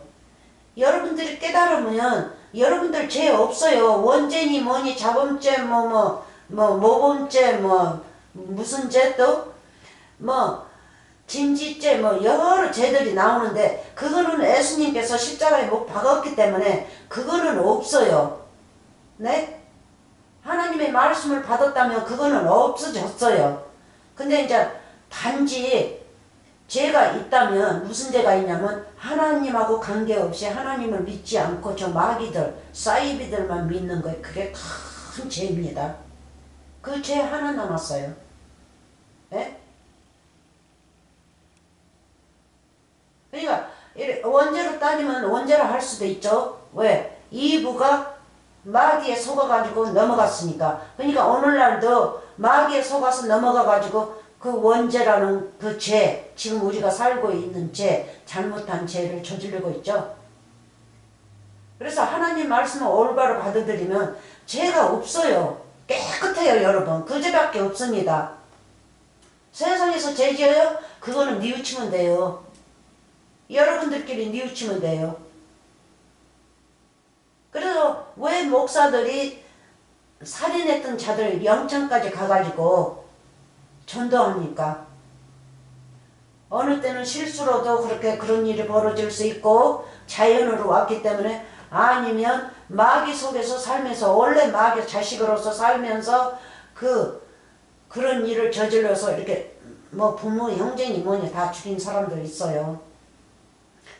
여러분들이 깨달으면 여러분들 죄 없어요. 원죄니 뭐니 자범죄 모범죄 무슨 죄 또 진지죄 여러 죄들이 나오는데 그거는 예수님께서 십자가에 못 박았기 때문에 그거는 없어요. 네? 하나님의 말씀을 받았다면 그거는 없어졌어요. 근데 이제 단지 죄가 있다면 무슨 죄가 있냐면 하나님하고 관계없이 하나님을 믿지 않고 저 마귀들, 사이비들만 믿는 거예요. 그게 큰 죄입니다. 그 죄 하나 남았어요. 네? 그러니까 원죄로 따지면 원죄로 할 수도 있죠. 왜? 이브가 마귀에 속아가지고 넘어갔으니까. 그러니까 오늘날도 마귀에 속아서 넘어가가지고 그 원죄라는 그 죄, 지금 우리가 살고 있는 죄, 잘못한 죄를 저지르고 있죠. 그래서 하나님 말씀을 올바로 받아들이면 죄가 없어요. 깨끗해요, 여러분. 그 죄밖에 없습니다. 세상에서 죄 지어요? 그거는 뉘우치면 돼요. 여러분들끼리 뉘우치면 돼요. 그래서 왜 목사들이 살인했던 자들 영창까지 가가지고 전도합니까? 어느 때는 실수로도 그렇게 그런 일이 벌어질 수 있고 자연으로 왔기 때문에, 아니면 마귀 속에서 살면서 원래 마귀 자식으로서 살면서 그런 일을 저질러서 이렇게 뭐 부모 형제니 뭐니 다 죽인 사람들 있어요.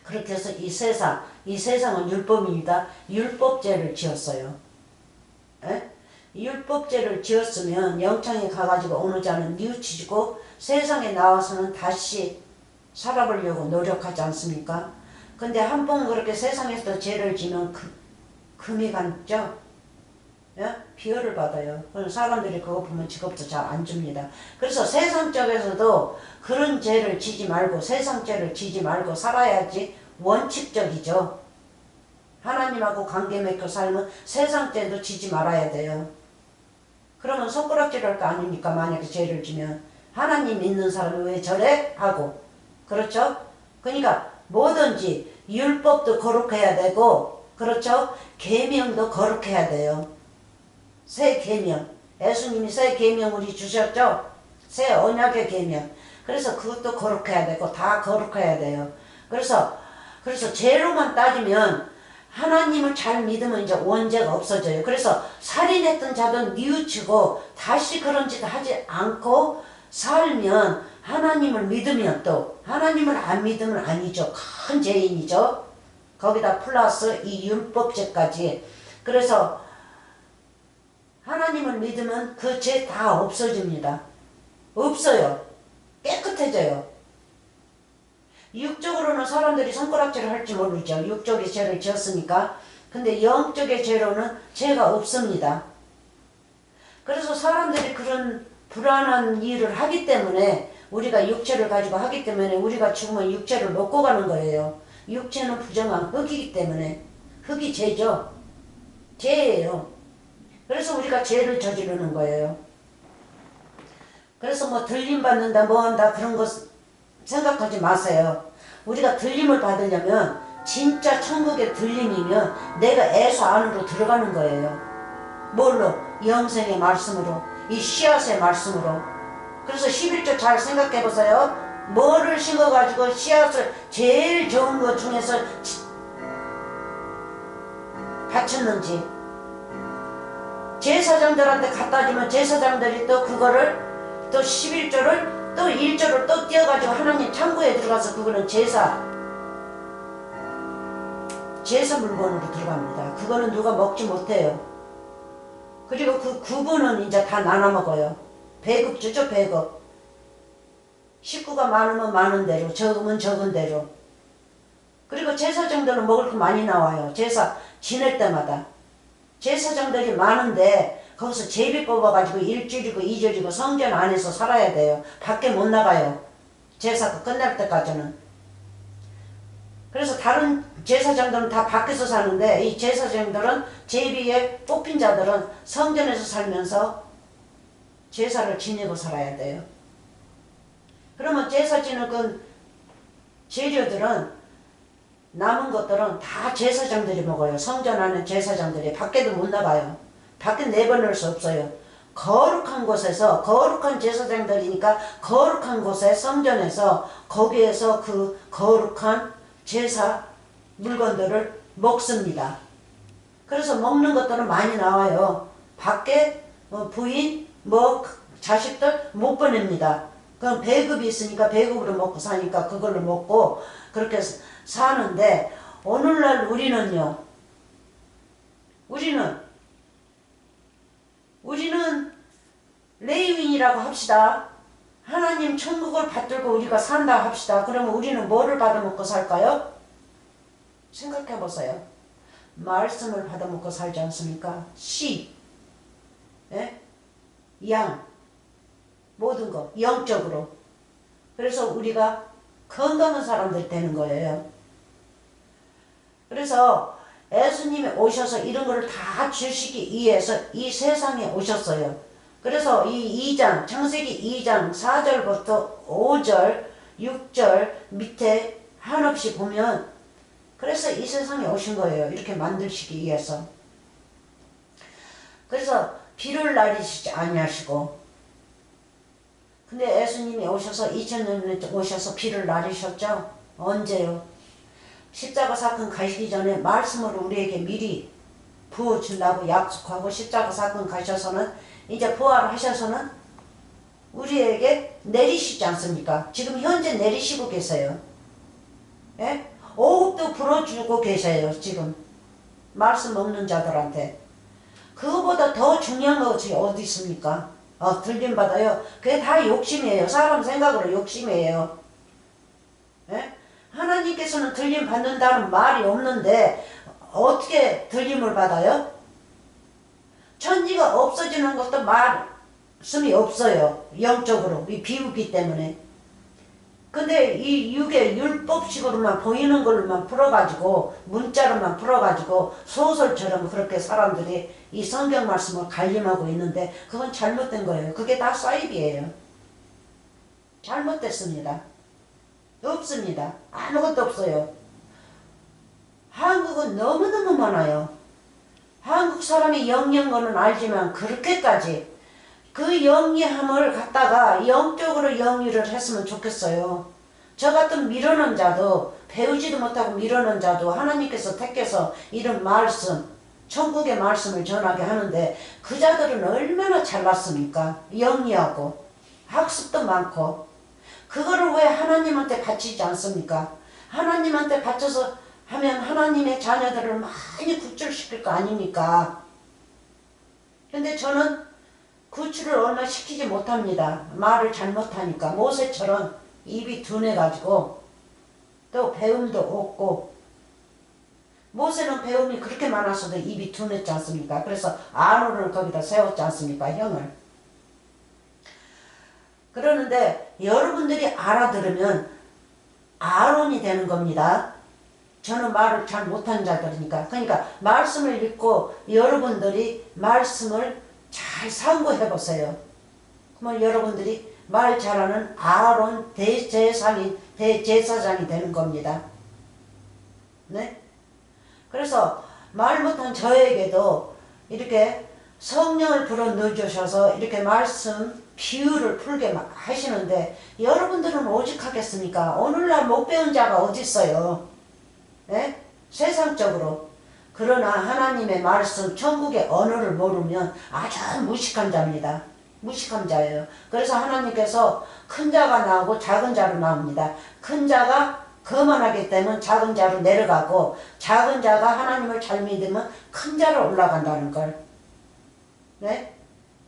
그렇게 해서 이 세상은 율법입니다. 율법죄를 지었어요. 에? 율법죄를 지었으면 영창에 가가지고 어느 자는 뉘우치고 세상에 나와서는 다시 살아보려고 노력하지 않습니까? 근데 한 번 그렇게 세상에서 죄를 지면 금이 갔죠? 예? 비열을 받아요. 사람들이 그거 보면 직업도 잘 안 줍니다. 그래서 세상 쪽에서도 그런 죄를 지지 말고 세상 죄를 지지 말고 살아야지 원칙적이죠. 하나님하고 관계 맺고 살면 세상 죄도 지지 말아야 돼요. 그러면 손가락질할 거 아닙니까? 만약에 죄를 지면. 하나님 믿는 사람이 왜 저래? 하고. 그렇죠? 그러니까 뭐든지 율법도 거룩해야 되고, 그렇죠? 계명도 거룩해야 돼요. 새 계명. 예수님이 새 계명 우리 주셨죠? 새 언약의 계명. 그래서 그것도 거룩해야 되고 다 거룩해야 돼요. 그래서 죄로만 따지면 하나님을 잘 믿으면 이제 원죄가 없어져요. 그래서 살인했던 자도 뉘우치고 다시 그런 짓 하지 않고 살면 하나님을 믿으면, 또 하나님을 안 믿으면 아니죠. 큰 죄인이죠. 거기다 플러스 이 율법죄까지. 그래서 하나님을 믿으면 그 죄 다 없어집니다. 없어요. 깨끗해져요. 육적으로는 사람들이 손가락질을 할지 모르죠. 육적의 죄를 지었으니까. 근데 영적의 죄로는 죄가 없습니다. 그래서 사람들이 그런 불안한 일을 하기 때문에, 우리가 육체를 가지고 하기 때문에 우리가 죽으면 육체를 놓고 가는 거예요. 육체는 부정한 흙이기 때문에. 흙이 죄죠. 죄예요. 그래서 우리가 죄를 저지르는 거예요. 그래서 뭐 들림 받는다 뭐 한다 그런 거 생각하지 마세요. 우리가 들림을 받으려면 진짜 천국의 들림이면 내가 에서 안으로 들어가는 거예요. 뭘로? 영생의 말씀으로, 이 씨앗의 말씀으로. 그래서 11조 잘 생각해 보세요. 뭐를 심어가지고 씨앗을 제일 좋은 것 중에서 바쳤는지. 제사장들한테 갖다 주면 제사장들이 또 그거를 또 11조를 또 1조를 또 띄어가지고 하나님 창고에 들어가서 그거는 제사 물건으로 들어갑니다. 그거는 누가 먹지 못해요. 그리고 그 구분은 이제 다 나눠 먹어요. 배급 주죠, 배급. 식구가 많으면 많은 대로, 적으면 적은 대로. 그리고 제사장들은 먹을 거 많이 나와요. 제사 지낼 때마다. 제사장들이 많은데 거기서 제비 뽑아가지고 1주일이고 2주일이고 성전 안에서 살아야 돼요. 밖에 못 나가요. 제사가 끝날 때까지는. 그래서 다른 제사장들은 다 밖에서 사는데 이 제사장들은, 제비에 뽑힌 자들은 성전에서 살면서 제사를 지내고 살아야 돼요. 그러면 제사 지는 그 재료들은, 남은 것들은 다 제사장들이 먹어요. 성전 안에 제사장들이. 밖에도 못 나가요. 밖에 내보낼 수 없어요. 거룩한 곳에서, 거룩한 제사장들이니까 거룩한 곳에, 성전에서, 거기에서 그 거룩한 제사 물건들을 먹습니다. 그래서 먹는 것들은 많이 나와요. 밖에 부인, 자식들 못 보냅니다. 그럼 배급이 있으니까 배급으로 먹고 사니까 그걸로 먹고 그렇게 사는데, 오늘날 우리는요, 우리는 레위인이라고 합시다. 하나님 천국을 받들고 우리가 산다 합시다. 그러면 우리는 뭐를 받아먹고 살까요? 생각해 보세요. 말씀을 받아먹고 살지 않습니까? 씨, 예? 양, 모든 거 영적으로. 그래서 우리가 건강한 사람들이 되는 거예요. 그래서 예수님이 오셔서 이런 거를 다 주시기 위해서 이 세상에 오셨어요. 그래서 이 2장, 창세기 2장 4절부터 5절, 6절 밑에 한없이 보면 그래서 이 세상에 오신 거예요. 이렇게 만드시기 위해서. 그래서 비를 내리시지 아니하시고, 근데 예수님이 오셔서 2000년 오셔서 비를 내리셨죠? 언제요? 십자가 사건 가시기 전에 말씀으로 우리에게 미리 부어준다고 약속하고 십자가 사건 가셔서는 이제 부활하셔서는 우리에게 내리시지 않습니까? 지금 현재 내리시고 계세요. 예? 오급도 불어주고 계세요. 지금 말씀 없는 자들한테. 그거보다 더 중요한 것이 어디 있습니까? 들림받아요. 그게 다 욕심이에요. 사람 생각으로 욕심이에요. 예? 하나님께서는 들림 받는다는 말이 없는데 어떻게 들림을 받아요? 천지가 없어지는 것도 말씀이 없어요. 영적으로. 이 비우기 때문에. 근데 이 육의 율법식으로만 보이는 걸로만 풀어가지고 문자로만 풀어가지고 소설처럼 그렇게 사람들이 이 성경 말씀을 갈림하고 있는데 그건 잘못된 거예요. 그게 다 사입이에요. 잘못됐습니다. 없습니다. 아무것도 없어요. 한국은 너무너무 많아요. 한국 사람이 영리한 거는 알지만 그렇게까지 그 영리함을 갖다가 영적으로 영리를 했으면 좋겠어요. 저 같은 미련한 자도 배우지도 못하고 미련한 자도 하나님께서 택해서 이런 말씀, 천국의 말씀을 전하게 하는데 그 자들은 얼마나 잘났습니까? 영리하고 학습도 많고 그거를 왜 하나님한테 바치지 않습니까? 하나님한테 바쳐서 하면 하나님의 자녀들을 많이 구출시킬 거 아닙니까? 근데 저는 구출을 얼마 시키지 못합니다. 말을 잘못하니까. 모세처럼 입이 둔해가지고 또 배움도 없고 모세는 배움이 그렇게 많았어도 입이 둔했지 않습니까? 그래서 아론을 거기다 세웠지 않습니까? 형을. 그러는데 여러분들이 알아들으면 아론이 되는 겁니다. 저는 말을 잘 못하는 자들이니까. 그러니까 말씀을 읽고 여러분들이 말씀을 잘 상고해 보세요. 그러면 여러분들이 말 잘하는 아론 대제사장이 되는 겁니다. 네? 그래서 말 못한 저에게도 이렇게 성령을 불어 넣어주셔서 이렇게 말씀 비유를 풀게 하시는데 여러분들은 오직 하겠습니까? 오늘날 못 배운 자가 어디 있어요? 네? 세상적으로. 그러나 하나님의 말씀, 천국의 언어를 모르면 아주 무식한 자입니다. 무식한 자예요. 그래서 하나님께서 큰 자가 나오고 작은 자로 나옵니다. 큰 자가 거만하기 때문에 작은 자로 내려가고 작은 자가 하나님을 잘 믿으면 큰 자로 올라간다는 걸. 네?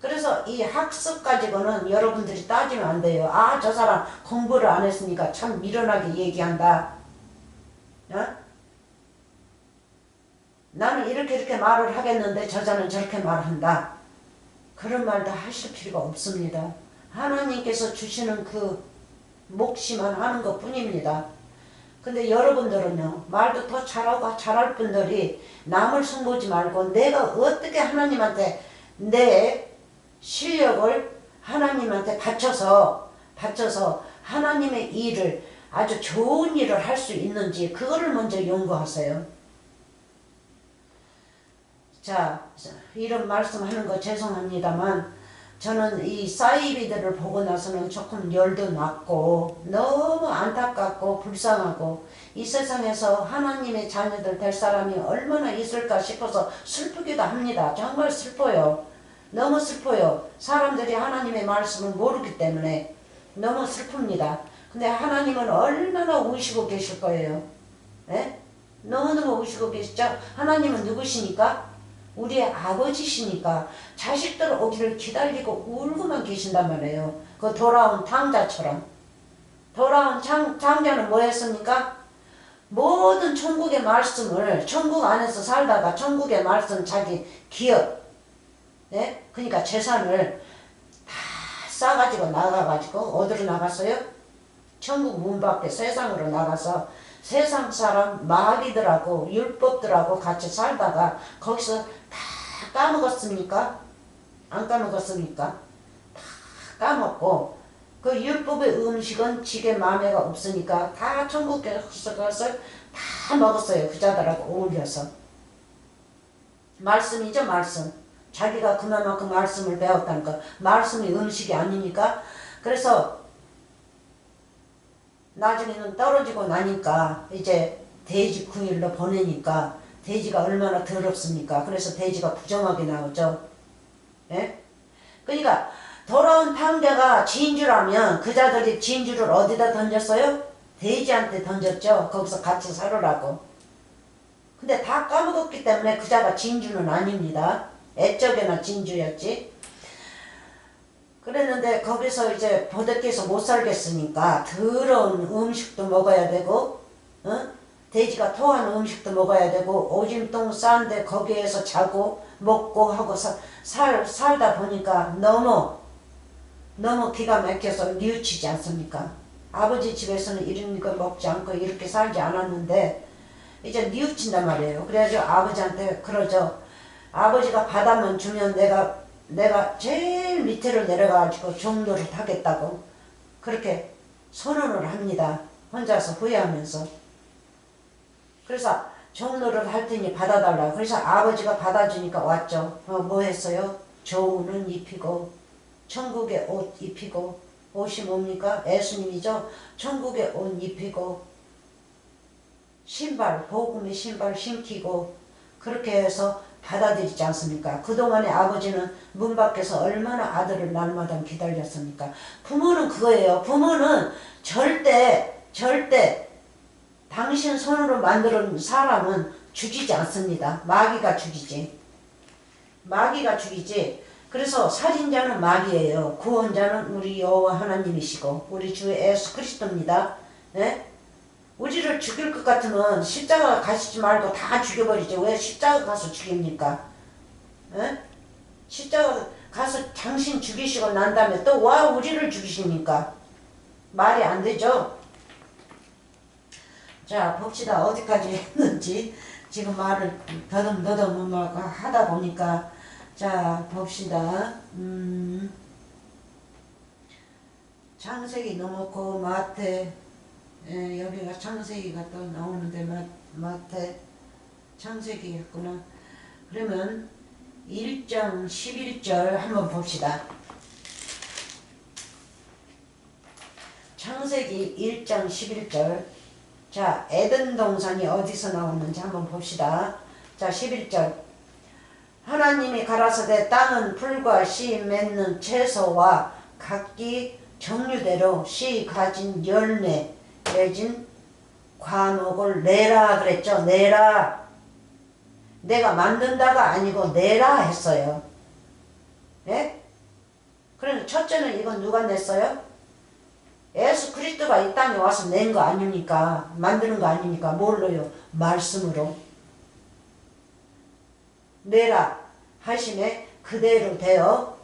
그래서 이 학습 가지고는 여러분들이 따지면 안 돼요. 아, 저 사람 공부를 안 했으니까 참 미련하게 얘기한다. 어? 나는 이렇게 말을 하겠는데 저자는 저렇게 말한다. 그런 말도 하실 필요가 없습니다. 하나님께서 주시는 그 몫이만 하는 것 뿐입니다. 근데 여러분들은요, 말도 더 잘하고 잘할 분들이 남을 손보지 말고 내가 어떻게 하나님한테 내 실력을 하나님한테 바쳐서 하나님의 일을 아주 좋은 일을 할 수 있는지 그거를 먼저 연구하세요. 자, 이런 말씀하는 거 죄송합니다만 저는 이 사이비들을 보고 나서는 조금 열도 났고 너무 안타깝고 불쌍하고 이 세상에서 하나님의 자녀들 될 사람이 얼마나 있을까 싶어서 슬프기도 합니다. 정말 슬퍼요. 너무 슬퍼요. 사람들이 하나님의 말씀을 모르기 때문에 너무 슬픕니다. 근데 하나님은 얼마나 우시고 계실 거예요. 에? 너무너무 우시고 계시죠? 하나님은 누구시니까? 우리의 아버지시니까 자식들 오기를 기다리고 울고만 계신단 말이에요. 그 돌아온 탕자처럼. 돌아온 장자는 뭐 했습니까? 모든 천국의 말씀을 천국 안에서 살다가 천국의 말씀 자기 기업, 예? 그러니까 재산을 다 싸가지고 나가가지고 어디로 나갔어요? 천국 문 밖에 세상으로 나가서 세상 사람 마귀들하고 율법들하고 같이 살다가 거기서 다 까먹었습니까? 안 까먹었습니까? 다 까먹고 그 율법의 음식은 지게 마음에가 없으니까 다 천국에서 그것을 다 먹었어요. 그 자들하고 어울려서. 말씀이죠, 말씀. 자기가 그만큼 말씀을 배웠다는 거. 말씀이 음식이 아니니까. 그래서 나중에는 떨어지고 나니까 이제 돼지 구일로 보내니까 돼지가 얼마나 더럽습니까? 그래서 돼지가 부정하게 나오죠. 예? 그러니까 돌아온 탕자가 진주라면 그 자들이 진주를 어디다 던졌어요? 돼지한테 던졌죠. 거기서 같이 살으라고. 근데 다 까먹었기 때문에 그 자가 진주는 아닙니다. 애적에나 진주였지. 그랬는데 거기서 이제 버덕해서 못 살겠으니까 더러운 음식도 먹어야 되고, 돼지가 토하는 음식도 먹어야 되고, 오줌똥 싼데 거기에서 자고 먹고 하고 살다 보니까 너무 기가 막혀서 뉘우치지 않습니까? 아버지 집에서는 이런 거 먹지 않고 이렇게 살지 않았는데 이제 뉘우친단 말이에요. 그래가지고 아버지한테 그러죠. 아버지가 바다만 주면 내가 제일 밑으로 내려가가지고 종로를 타겠다고 그렇게 선언을 합니다. 혼자서 후회하면서. 그래서 종로를 할 테니 받아달라고. 그래서 아버지가 받아주니까 왔죠. 뭐 했어요? 좋은 옷 입히고 천국의 옷 입히고. 옷이 뭡니까? 예수님이죠. 천국의 옷 입히고 신발, 복음의 신발 신기고 그렇게 해서 받아들이지 않습니까? 그동안에 아버지는 문 밖에서 얼마나 아들을 날마다 기다렸습니까? 부모는 그거예요. 부모는 절대 당신 손으로 만든 사람은 죽이지 않습니다. 마귀가 죽이지. 마귀가 죽이지. 그래서 살인자는 마귀예요. 구원자는 우리 여호와 하나님이시고 우리 주 예수 그리스도입니다. 네? 우리를 죽일 것 같으면 십자가 가시지 말고 다 죽여버리지. 왜 십자가 가서 죽입니까? 에? 십자가 가서 당신 죽이시고 난 다음에 또 와 우리를 죽이십니까? 말이 안 되죠? 자 봅시다. 어디까지 했는지. 지금 말을 더듬더듬 하다 보니까 자 봅시다. 창세기 넘었고 마태 여기가 창세기가 또 나오는데 마태 창세기 했구나. 그러면 1장 11절 한번 봅시다. 창세기 1장 11절. 자 에덴 동산이 어디서 나오는지 한번 봅시다. 자 11절. 하나님이 가라사대 땅은 풀과 씨 맺는 채소와 각기 종류대로 씨 가진 열매 맺은 과목을 내라 그랬죠. 내라. 내가 만든다가 아니고 내라 했어요. 예? 그래서 첫째는 이건 누가 냈어요? 예수 그리스도가 이 땅에 와서 낸 거 아닙니까? 만드는 거 아닙니까? 뭘로요? 말씀으로. 내라 하심에 그대로 되어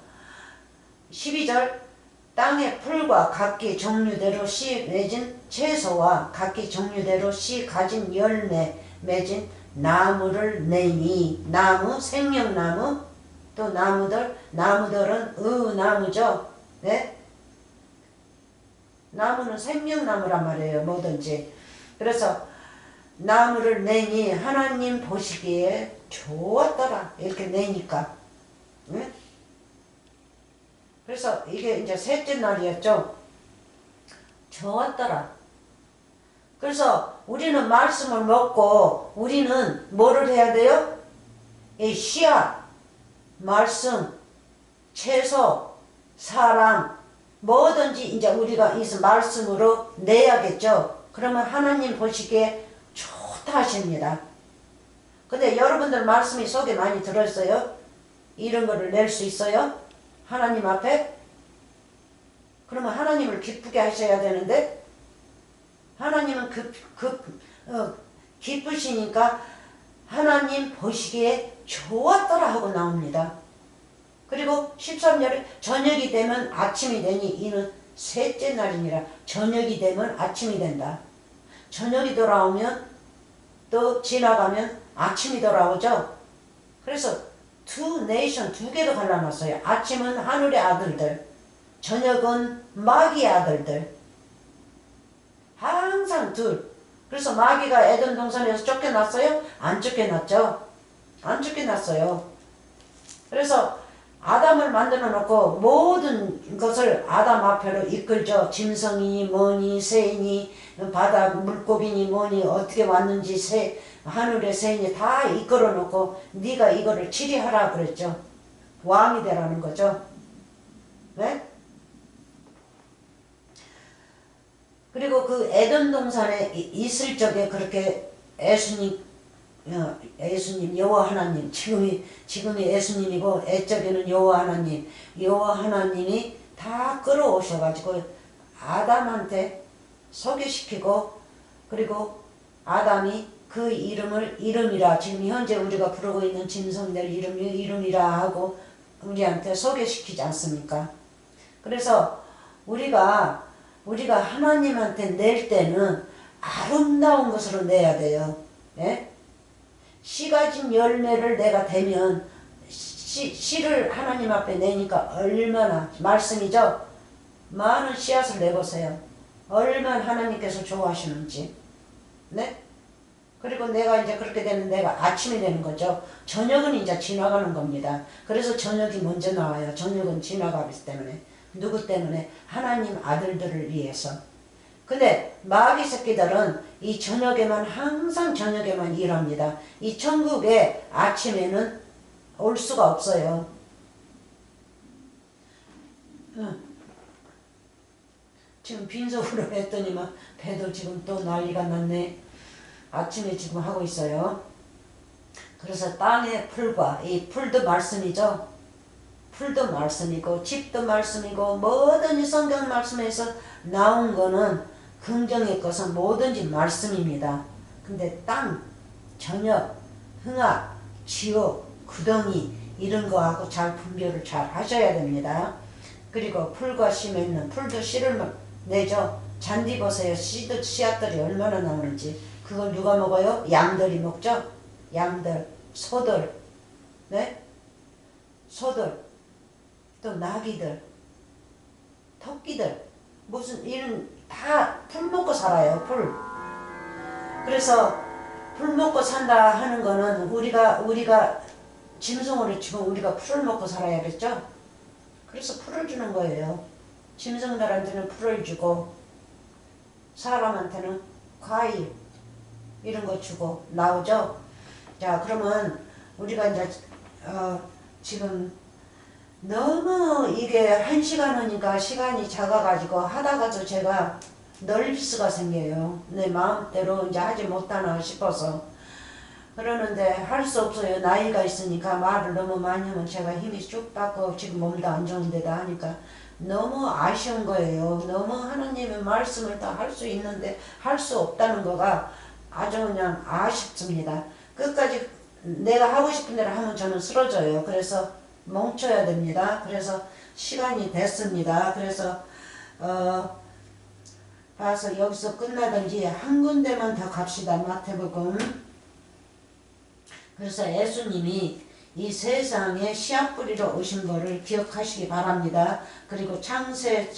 12절 땅의 풀과 각기 종류대로 씨 맺은 채소와 각기 종류대로 씨 가진 열매 맺은 나무를 내니. 나무 생명나무 또 나무들은 나무죠. 네? 나무는 생명나무란 말이에요. 뭐든지. 그래서 나무를 내니 하나님 보시기에 좋았더라. 이렇게 내니까. 응? 그래서 이게 이제 셋째 날이었죠. 좋았더라. 그래서 우리는 말씀을 먹고 우리는 뭐를 해야 돼요? 이 씨앗, 말씀, 채소, 사랑 뭐든지 이제 우리가 이 말씀으로 내야겠죠. 그러면 하나님 보시기에 좋다 하십니다. 근데 여러분들 말씀이 속에 많이 들어있어요? 이런 거를 낼 수 있어요? 하나님 앞에? 그러면 하나님을 기쁘게 하셔야 되는데 하나님은 기쁘시니까 하나님 보시기에 좋았더라 하고 나옵니다. 그리고 13절에 저녁이 되면 아침이 되니 이는 셋째 날이니라. 저녁이 되면 아침이 된다. 저녁이 돌아오면 또 지나가면 아침이 돌아오죠. 그래서 두 네이션 두 개로 갈라놨어요. 아침은 하늘의 아들들, 저녁은 마귀의 아들들. 항상 둘. 그래서 마귀가 에덴 동산에서 쫓겨났어요? 안 쫓겨났죠? 안 쫓겨났어요. 그래서 아담을 만들어 놓고 모든 것을 아담 앞에로 이끌죠. 짐승이 뭐니 새니 바다 물고기니 뭐니 어떻게 왔는지 하늘의 새니 다 이끌어 놓고 네가 이거를 치리하라 그랬죠. 왕이 되라는 거죠. 네? 그리고 그 에덴 동산에 있을 적에 그렇게 예수님 여호와 하나님 지금이 예수님이고 옛적에는 여호와 하나님이 다 끌어오셔가지고 아담한테 소개시키고 그리고 아담이 그 이름을 이름이라 지금 현재 우리가 부르고 있는 짐승들 이름이라 하고 우리한테 소개시키지 않습니까? 그래서 우리가 하나님한테 낼 때는 아름다운 것으로 내야 돼요. 예? 씨 가진 열매를 내가 대면 씨를 하나님 앞에 내니까 얼마나 말씀이죠. 많은 씨앗을 내보세요. 얼마나 하나님께서 좋아하시는지. 네? 그리고 내가 이제 그렇게 되는 내가 아침이 되는 거죠. 저녁은 이제 지나가는 겁니다. 그래서 저녁이 먼저 나와요. 저녁은 지나가기 때문에. 누구 때문에? 하나님 아들들을 위해서. 근데 마귀 새끼들은 이 항상 저녁에만 일합니다. 이 천국에 아침에는 올 수가 없어요. 지금 빈속으로 했더니만 배도 지금 또 난리가 났네. 아침에 지금 하고 있어요. 그래서 땅의 풀과 이 풀도 말씀이죠. 풀도 말씀이고 집도 말씀이고 뭐든지 성경 말씀에서 나온 거는 긍정의 것은 뭐든지 말씀입니다. 근데 땅, 저녁, 흥악, 지옥, 구덩이 이런 거하고 잘 분별을 잘 하셔야 됩니다. 그리고 풀과 씨 맺는 풀도 씨를 내죠. 잔디 보세요. 씨앗들이 얼마나 나오는지. 그걸 누가 먹어요? 양들이 먹죠. 양들, 소들, 네? 소들, 또 나귀들, 토끼들 무슨 이런 다 풀 먹고 살아요. 풀. 그래서 풀 먹고 산다 하는 거는 우리가 짐승으로 지금 우리가 풀을 먹고 살아야겠죠. 그래서 풀을 주는 거예요. 짐승들한테는 풀을 주고 사람한테는 과일 이런 거 주고 나오죠. 자, 그러면 우리가 이제 지금 너무 이게 1시간이니까 시간이 작아가지고 하다가도 제가 널릴 수가 생겨요. 내 마음대로 이제 하지 못하나 싶어서. 그러는데 할 수 없어요. 나이가 있으니까 말을 너무 많이 하면 제가 힘이 쭉 빠고 지금 몸도 안 좋은데다 하니까 너무 아쉬운 거예요. 너무 하나님의 말씀을 다 할 수 있는데 할 수 없다는 거가 아주 그냥 아쉽습니다. 끝까지 내가 하고 싶은 대로 하면 저는 쓰러져요. 그래서 멈춰야 됩니다. 그래서 시간이 됐습니다. 그래서 봐서 여기서 끝나든지 한 군데만 더 갑시다. 마태복음. 그래서 예수님이 이 세상에 씨앗 뿌리러 오신 거를 기억하시기 바랍니다. 그리고 창세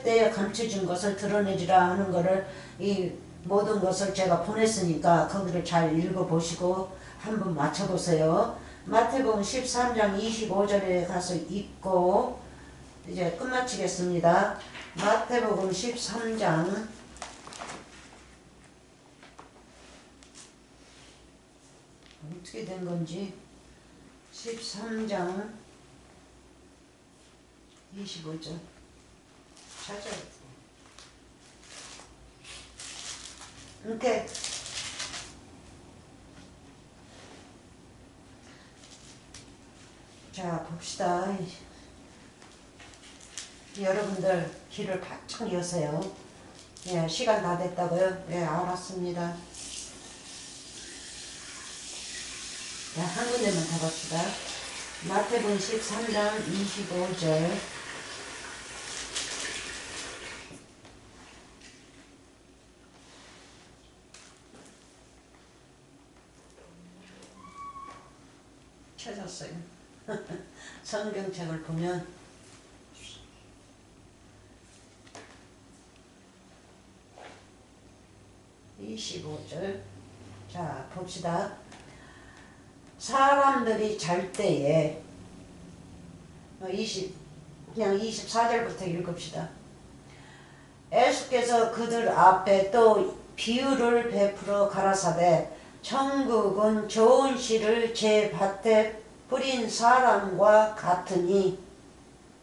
때에 감춰진 것을 드러내리라 하는 거를 이 모든 것을 제가 보냈으니까 거기를 잘 읽어보시고 한번 맞춰보세요. 마태복음 13장 25절에 가서 읽고 이제 끝마치겠습니다. 마태복음 13장 어떻게 된 건지 13장 25절 찾아야 돼. 이렇게 자 봅시다. 여러분들 귀를 바짝 여세요. 예, 시간 다 됐다고요? 예, 알았습니다. 자, 한 군데만 더 봅시다. 마태복음 13장 25절. 찾았어요. 성경책을 보면 25절. 자, 봅시다. 사람들이 잘 때에 그냥 24절부터 읽읍시다. 예수께서 그들 앞에 또 비유를 베풀어 가라사대 천국은 좋은 씨를 제 밭에 뿌린 사람과 같으니.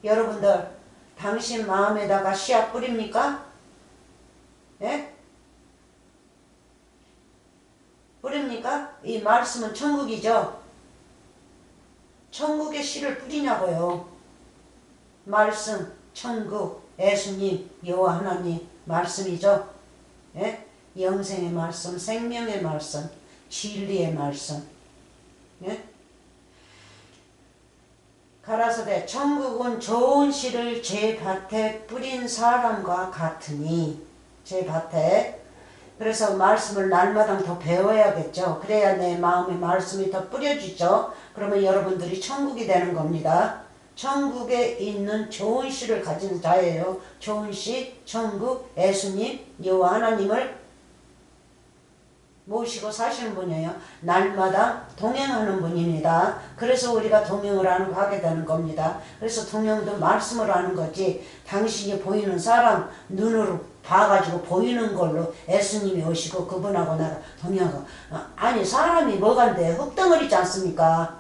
여러분들 당신 마음에다가 씨앗 뿌립니까? 예? 뿌립니까? 이 말씀은 천국이죠. 천국의 씨를 뿌리냐고요. 말씀, 천국, 예수님, 여호와 하나님 말씀이죠. 예? 영생의 말씀, 생명의 말씀, 진리의 말씀. 예? 가라사대 천국은 좋은 씨를 제 밭에 뿌린 사람과 같으니. 제 밭에. 그래서 말씀을 날마다 더 배워야겠죠. 그래야 내 마음에 말씀이 더 뿌려지죠. 그러면 여러분들이 천국이 되는 겁니다. 천국에 있는 좋은 씨를 가진 자예요. 좋은 씨, 천국, 예수님, 여호와 하나님을 모시고 사시는 분이에요. 날마다 동행하는 분입니다. 그래서 우리가 동행을 하게 되는 겁니다. 그래서 동행도 말씀을 하는 거지, 당신이 보이는 사람 눈으로 봐가지고 보이는 걸로 예수님이 오시고 그분하고 나가 동행하고. 아니, 사람이 뭐간데 흙덩어리지 않습니까?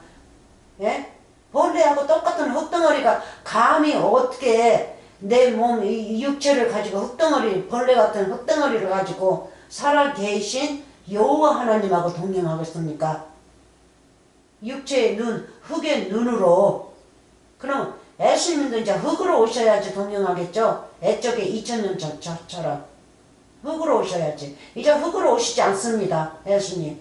예? 벌레하고 똑같은 흙덩어리가 감히 어떻게 내 몸, 이 육체를 가지고 흙덩어리, 벌레 같은 흙덩어리를 가지고 살아계신 여호와 하나님하고 동행하겠습니까? 육체의 눈, 흙의 눈으로. 그럼 예수님도 이제 흙으로 오셔야지 동행하겠죠? 애적에 2000년 전처럼 흙으로 오셔야지. 이제 흙으로 오시지 않습니다. 예수님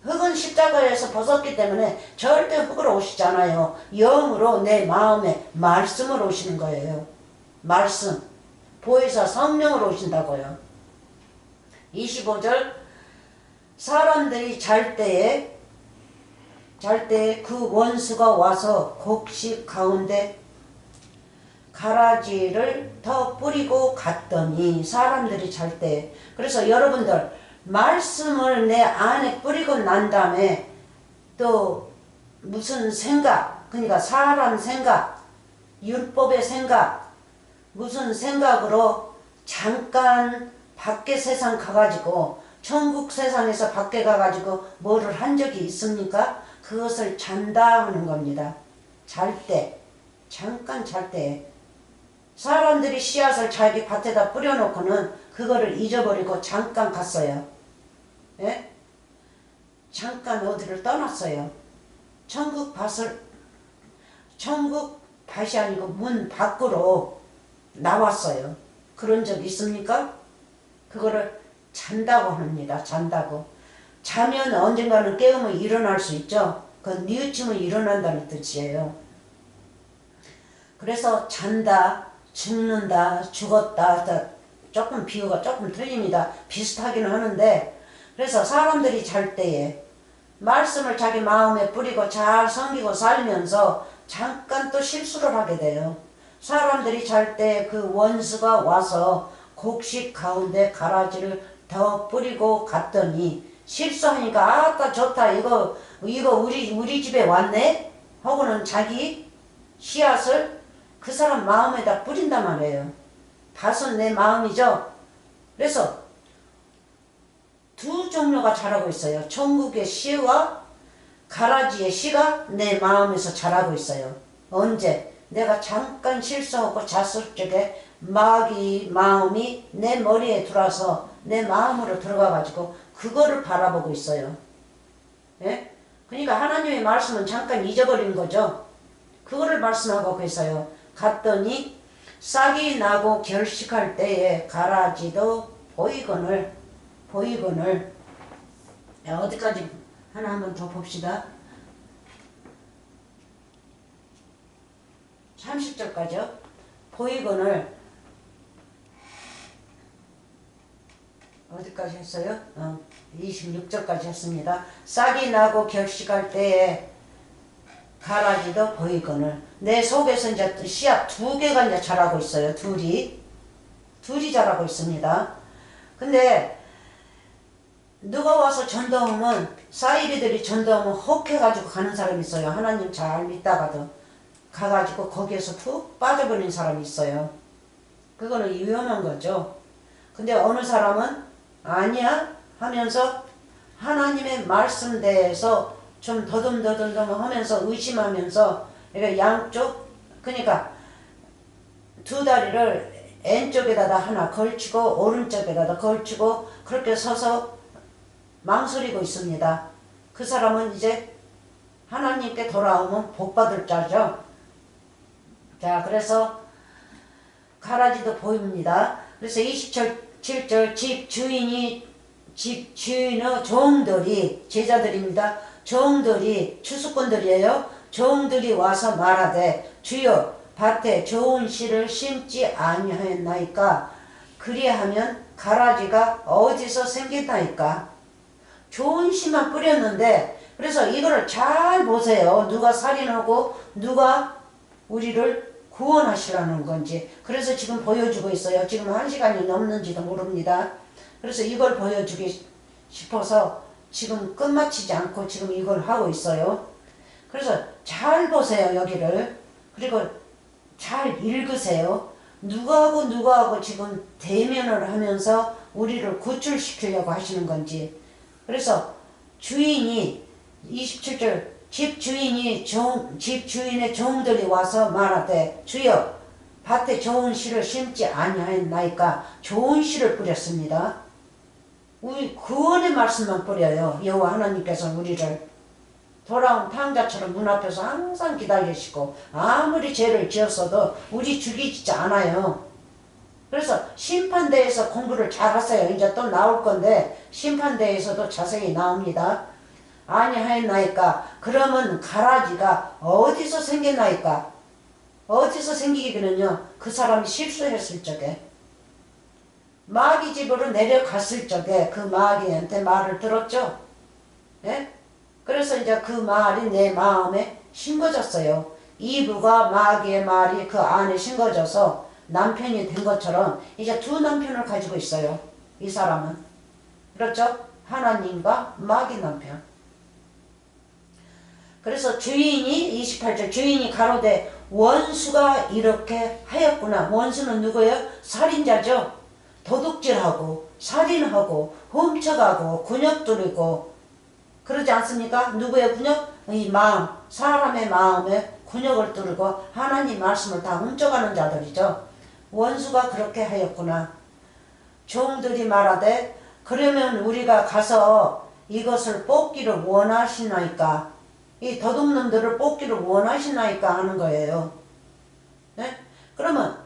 흙은 십자가에서 벗었기 때문에 절대 흙으로 오시지 않아요. 영으로 내 마음에 말씀으로 오시는 거예요. 말씀, 보혜사 성령으로 오신다고요. 25절. 사람들이 잘 때에 그 원수가 와서 곡식 가운데 가라지를 더 뿌리고 갔더니. 사람들이 잘 때. 그래서 여러분들 말씀을 내 안에 뿌리고 난 다음에 또 무슨 생각, 그러니까 사람 생각, 율법의 생각, 무슨 생각으로 잠깐 밖에 세상 가가지고, 천국 세상에서 밖에 가가지고 뭐를 한 적이 있습니까? 그것을 잔다 하는 겁니다. 잘 때, 잠깐 잘 때. 사람들이 씨앗을 자기 밭에다 뿌려놓고는 그거를 잊어버리고 잠깐 갔어요. 예? 잠깐 어디를 떠났어요. 천국 밭이 아니고 문 밖으로 나왔어요. 그런 적 있습니까? 그거를 잔다고 합니다. 잔다고. 자면 언젠가는 깨우면 일어날 수 있죠. 그건 뉘우치면 일어난다는 뜻이에요. 그래서 잔다, 죽는다, 죽었다. 조금 비유가 조금 틀립니다. 비슷하기는 하는데, 그래서 사람들이 잘 때에 말씀을 자기 마음에 뿌리고 잘 섬기고 살면서 잠깐 또 실수를 하게 돼요. 사람들이 잘 때 그 원수가 와서 곡식 가운데 가라지를 더 뿌리고 갔더니. 실수하니까 아따 좋다, 이거 우리 집에 왔네 하고는 자기 씨앗을 그 사람 마음에다 뿌린단 말이에요. 밭은 내 마음이죠. 그래서 두 종류가 자라고 있어요. 천국의 씨와 가라지의 씨가 내 마음에서 자라고 있어요. 언제? 내가 잠깐 실수하고 잤을 적에 마음이 내 머리에 들어와서 내 마음으로 들어가가지고 그거를 바라보고 있어요. 예? 그러니까 하나님의 말씀은 잠깐 잊어버린 거죠. 그거를 말씀하고 계세요. 갔더니 싹이 나고 결식할 때에 가라지도 보이거늘 어디까지 하나 한번 더 봅시다. 30절까지요. 보이거늘 어디까지 했어요? 26절까지 했습니다. 싹이 나고 결식할 때에 가라지도 보이거늘. 내 속에서 이제 씨앗 두 개가 이제 자라고 있어요. 둘이 자라고 있습니다. 근데 누가 와서 전도하면 사이비들이 전도하면 혹해가지고 가는 사람이 있어요. 하나님 잘 믿다가도 가가지고 거기에서 푹 빠져버린 사람이 있어요. 그거는 위험한 거죠. 근데 어느 사람은 아니야 하면서 하나님의 말씀대에서 좀 더듬더듬 하면서 의심하면서 양쪽 그러니까 두 다리를 왼쪽에다가 하나 걸치고 오른쪽에다가 걸치고 그렇게 서서 망설이고 있습니다. 그 사람은 이제 하나님께 돌아오면 복받을 자죠. 자, 그래서 가라지도 보입니다. 그래서 27절 집 주인의 종들이 제자들입니다. 종들이 추수꾼들이에요. 종들이 와서 말하되 주여 밭에 좋은 씨를 심지 아니하였나이까 그리하면 가라지가 어디서 생긴다이까. 좋은 씨만 뿌렸는데 그래서 이거를 잘 보세요. 누가 살인하고 누가 우리를 구원하시라는 건지. 그래서 지금 보여주고 있어요. 지금 1시간이 넘는지도 모릅니다. 그래서 이걸 보여주기 싶어서 지금 끝마치지 않고 지금 이걸 하고 있어요. 그래서 잘 보세요. 여기를. 그리고 잘 읽으세요. 누구하고 지금 대면을 하면서 우리를 구출시키려고 하시는 건지. 그래서 주인이 27절 집 주인의 종들이 와서 말하되 주여 밭에 좋은 씨를 심지 아니하였나이까. 좋은 씨를 뿌렸습니다. 우리 구원의 말씀만 뿌려요. 여호와 하나님께서 우리를 돌아온 탕자처럼 문 앞에서 항상 기다리시고 아무리 죄를 지었어도 우리 죽이지 않아요. 그래서 심판대에서 공부를 잘 하세요. 이제 또 나올 건데 심판대에서도 자세히 나옵니다. 아니하였나이까. 그러면 가라지가 어디서 생겼나이까. 어디서 생기기는요. 그 사람이 실수했을 적에 마귀 집으로 내려갔을 적에 그 마귀한테 말을 들었죠. 예? 그래서 이제 그 말이 내 마음에 심겨졌어요. 이브가 마귀의 말이 그 안에 심겨져서 남편이 된 것처럼 이제 두 남편을 가지고 있어요. 이 사람은. 그렇죠? 하나님과 마귀 남편. 그래서 주인이 28절 주인이 가로되 원수가 이렇게 하였구나. 원수는 누구예요? 살인자죠. 도둑질하고 살인하고 훔쳐가고 군역 뚫고 그러지 않습니까? 누구의 군역? 이 마음, 사람의 마음에 군역을 뚫고 하나님 말씀을 다 훔쳐가는 자들이죠. 원수가 그렇게 하였구나. 종들이 말하되 그러면 우리가 가서 이것을 뽑기를 원하시나이까. 이 도둑놈들을 뽑기를 원하시나이까 하는 거예요. 네? 그러면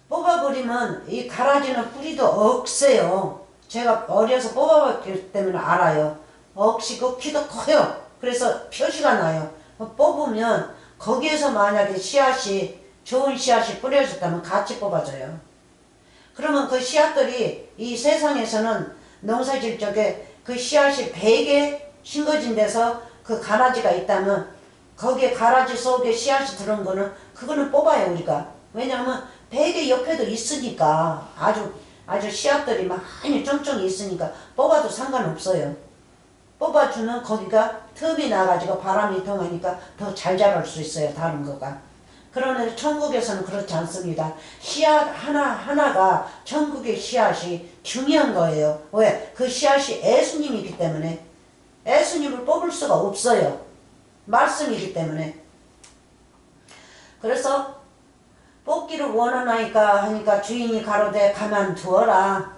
뽑아버리면 이 가라지는 뿌리도 억세요. 제가 어려서 뽑아봤기 때문에 알아요. 억시고 키도 커요. 그래서 표시가 나요. 뽑으면 거기에서 만약에 씨앗이 좋은 씨앗이 뿌려졌다면 같이 뽑아져요. 그러면 그 씨앗들이 이 세상에서는 농사질 적에 그 씨앗이 100개 심겨진 데서 그 가라지가 있다면 거기에 가라지 속에 씨앗이 들은 거는 그거는 뽑아요 우리가. 왜냐하면 100개 옆에도 있으니까 아주 씨앗들이 많이 쫑쫑이 있으니까 뽑아도 상관없어요. 뽑아주는 거기가 틈이 나가지고 바람이 통하니까 더 잘 자랄 수 있어요. 다른 거가. 그러나 천국에서는 그렇지 않습니다. 씨앗 하나하나가 천국의 씨앗이 중요한 거예요. 왜? 그 씨앗이 예수님이기 때문에. 예수님을 뽑을 수가 없어요. 말씀이기 때문에. 그래서 뽑기를 원하나이까 하니까 주인이 가로되 가만두어라.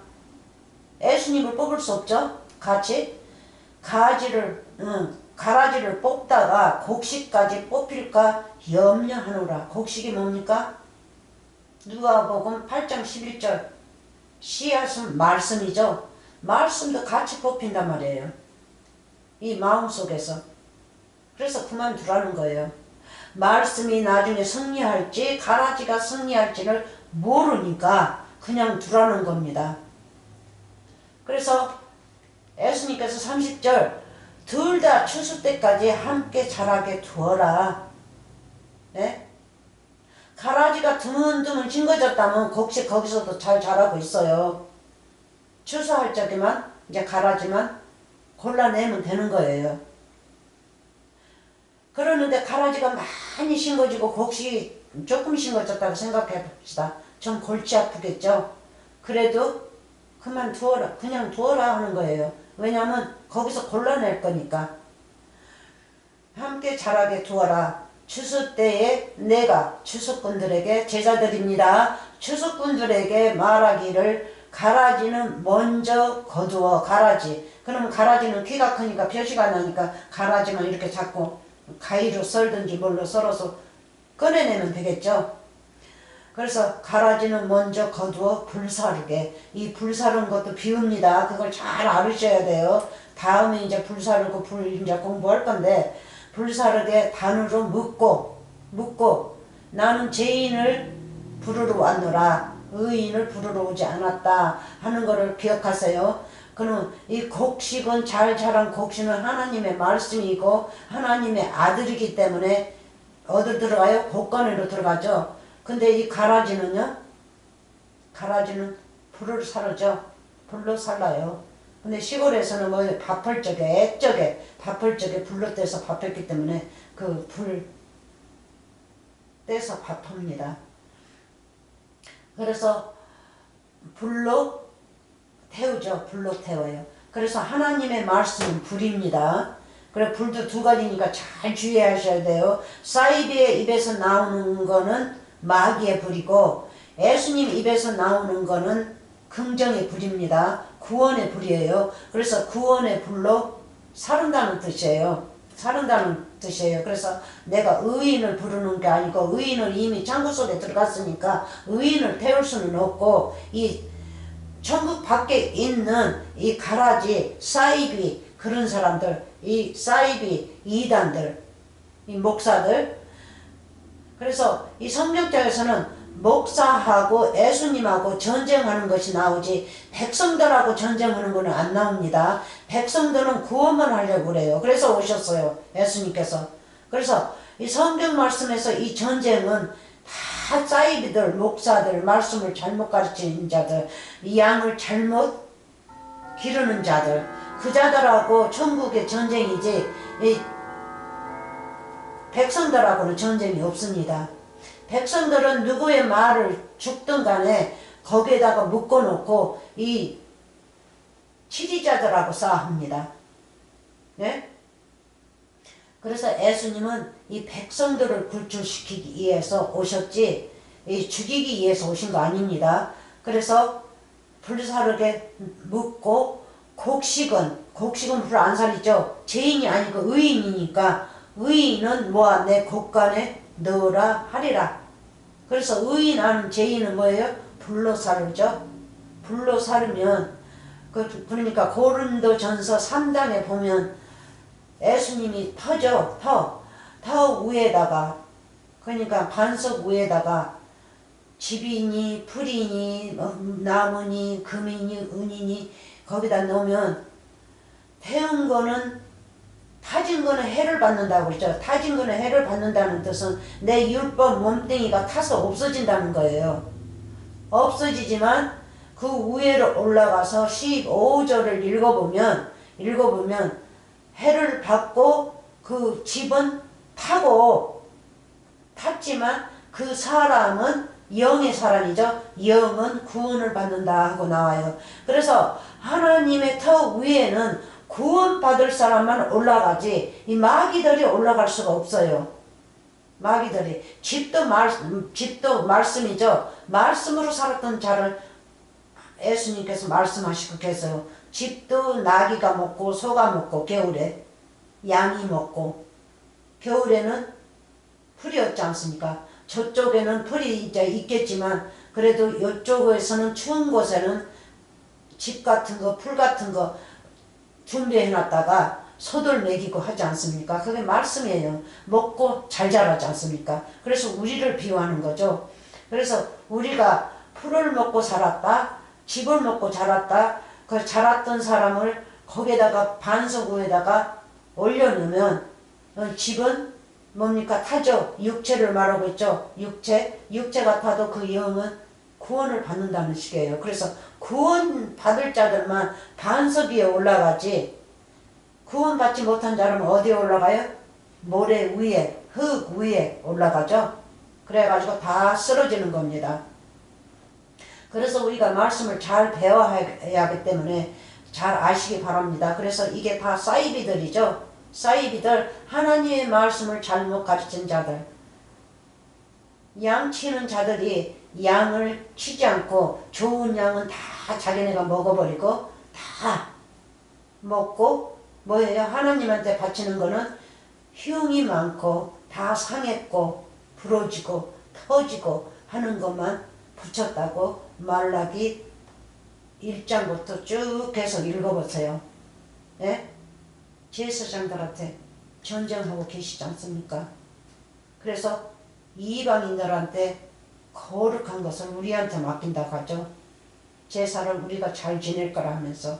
예수님을 뽑을 수 없죠. 같이 가라지를 뽑다가 곡식까지 뽑힐까 염려하노라. 곡식이 뭡니까? 누가복음 8장 11절 씨앗은 말씀이죠. 말씀도 같이 뽑힌단 말이에요. 이 마음속에서. 그래서 그만두라는 거예요. 말씀이 나중에 승리할지 가라지가 승리할지를 모르니까 그냥 두라는 겁니다. 그래서 예수님께서 30절 둘 다 추수 때까지 함께 자라게 두어라. 네? 가라지가 드문드문 징거졌다면 곡식 거기서도 잘 자라고 있어요. 추수할 적에만 이제 가라지만 골라내면 되는 거예요. 그러는데 가라지가 많이 싱거지고 곡식이 조금 싱거졌다고 생각해 봅시다. 좀 골치 아프겠죠? 그래도 그만 두어라. 그냥 두어라 하는 거예요. 왜냐하면 거기서 골라낼 거니까. 함께 자라게 두어라. 추수 때에 내가 추수꾼들에게 제자들입니다. 추수꾼들에게 말하기를 가라지는 먼저 거두어. 가라지. 그러면 가라지는 키가 크니까 표시가 나니까 가라지만 이렇게 잡고 가위로 썰든지 뭘로 썰어서 꺼내내면 되겠죠. 그래서 가라지는 먼저 거두어 불사르게. 이 불사르는 것도 비웁니다. 그걸 잘 알으셔야 돼요. 다음에 이제 불사르고 불 이제 공부할 건데, 불사르게 단으로 묻고 나는 죄인을 부르러 왔노라 의인을 부르러 오지 않았다 하는 것을 기억하세요. 그럼 이 곡식은 잘 자란 곡식은 하나님의 말씀이고 하나님의 아들이기 때문에 어디 들어가요? 곡간에로 들어가죠. 근데 이 가라지는요? 가라지는 불을 사르죠. 불로 살라요. 근데 시골에서는 뭐 밥할 적에 액적에 밥할 적에 불로 떼서 밥했기 때문에 그 불 떼서 밥합니다. 그래서 불로 태우죠. 불로 태워요. 그래서 하나님의 말씀은 불입니다. 그래 불도 두 가지니까 잘 주의하셔야 돼요. 사이비의 입에서 나오는 거는 마귀의 불이고 예수님 입에서 나오는 거는 긍정의 불입니다. 구원의 불이에요. 그래서 구원의 불로 사른다는 뜻이에요. 사른다는 뜻이에요. 그래서 내가 의인을 부르는 게 아니고 의인은 이미 창고 속에 들어갔으니까 의인을 태울 수는 없고 이 천국 밖에 있는 이 가라지, 사이비 그런 사람들, 이 사이비 이단들, 이 목사들. 그래서 이 성경책에서는 목사하고 예수님하고 전쟁하는 것이 나오지 백성들하고 전쟁하는 것은 안 나옵니다. 백성들은 구원만 하려고 그래요. 그래서 오셨어요. 예수님께서. 그래서 이 성경 말씀에서 이 전쟁은 다 사이비들, 목사들, 말씀을 잘못 가르치는 자들, 이 양을 잘못 기르는 자들, 그 자들하고 천국의 전쟁이지 이 백성들하고는 전쟁이 없습니다. 백성들은 누구의 말을 죽든 간에 거기에다가 묶어놓고 이 치리자들하고 싸웁니다. 네? 그래서 예수님은 이 백성들을 구출시키기 위해서 오셨지 이 죽이기 위해서 오신 거 아닙니다. 그래서 불사르게 묻고 곡식은 불 안 살리죠. 죄인이 아니고 의인이니까 의인은 뭐야 내 곡간에 넣으라 하리라. 그래서 의인하는 죄인은 뭐예요? 불로 사르죠. 불로 사르면 그러니까 고린도전서 3장에 보면 예수님이 터죠. 터 위에다가 그러니까 반석 위에다가 집이니 풀이니 나무니 금이니 은이니 거기다 놓으면 태운 거는 타진 거는 해를 받는다고 그랬죠. 타진 거는 해를 받는다는 뜻은 내 율법 몸뚱이가 타서 없어진다는 거예요. 없어지지만 그 위에로 올라가서 15절을 읽어보면 해를 받고 그 집은 탔지만 그 사람은 영의 사람이죠. 영은 구원을 받는다 하고 나와요. 그래서 하나님의 터 위에는 구원받을 사람만 올라가지 이 마귀들이 올라갈 수가 없어요. 마귀들이 집도 말씀이죠. 말씀으로 살았던 자를 예수님께서 말씀하시고 계세요. 집도 나귀가 먹고 소가 먹고 겨울에 양이 먹고 겨울에는 풀이 없지 않습니까? 저쪽에는 풀이 이제 있겠지만 그래도 이쪽에서는 추운 곳에는 집 같은 거, 풀 같은 거 준비해 놨다가 소들 먹이고 하지 않습니까? 그게 말씀이에요. 먹고 잘 자라지 않습니까? 그래서 우리를 비유하는 거죠. 그래서 우리가 풀을 먹고 자랐다, 집을 먹고 자랐다, 그 자랐던 사람을 거기에다가 반석 위에다가 올려놓으면 집은 뭡니까? 타죠. 육체를 말하고 있죠. 육체가 타도 그 영은 구원을 받는다는 식이에요. 그래서 구원 받을 자들만 반석 위에 올라가지 구원 받지 못한 자는 어디에 올라가요? 모래 위에, 흙 위에 올라가죠. 그래가지고 다 쓰러지는 겁니다. 그래서 우리가 말씀을 잘 배워야 하기 때문에 잘 아시기 바랍니다. 그래서 이게 다 사이비들이죠. 사이비들, 하나님의 말씀을 잘못 가르친 자들. 양 치는 자들이 양을 치지 않고 좋은 양은 다 자기네가 먹어버리고 다 먹고 뭐예요? 하나님한테 바치는 거는 흉이 많고 다 상했고 부러지고 터지고 하는 것만 붙였다고 말라기 1장부터 쭉 계속 읽어보세요. 예? 제사장들한테 전쟁하고 계시지 않습니까? 그래서 이방인들한테 거룩한 것을 우리한테 맡긴다고 하죠. 제사를 우리가 잘 지낼 거라 하면서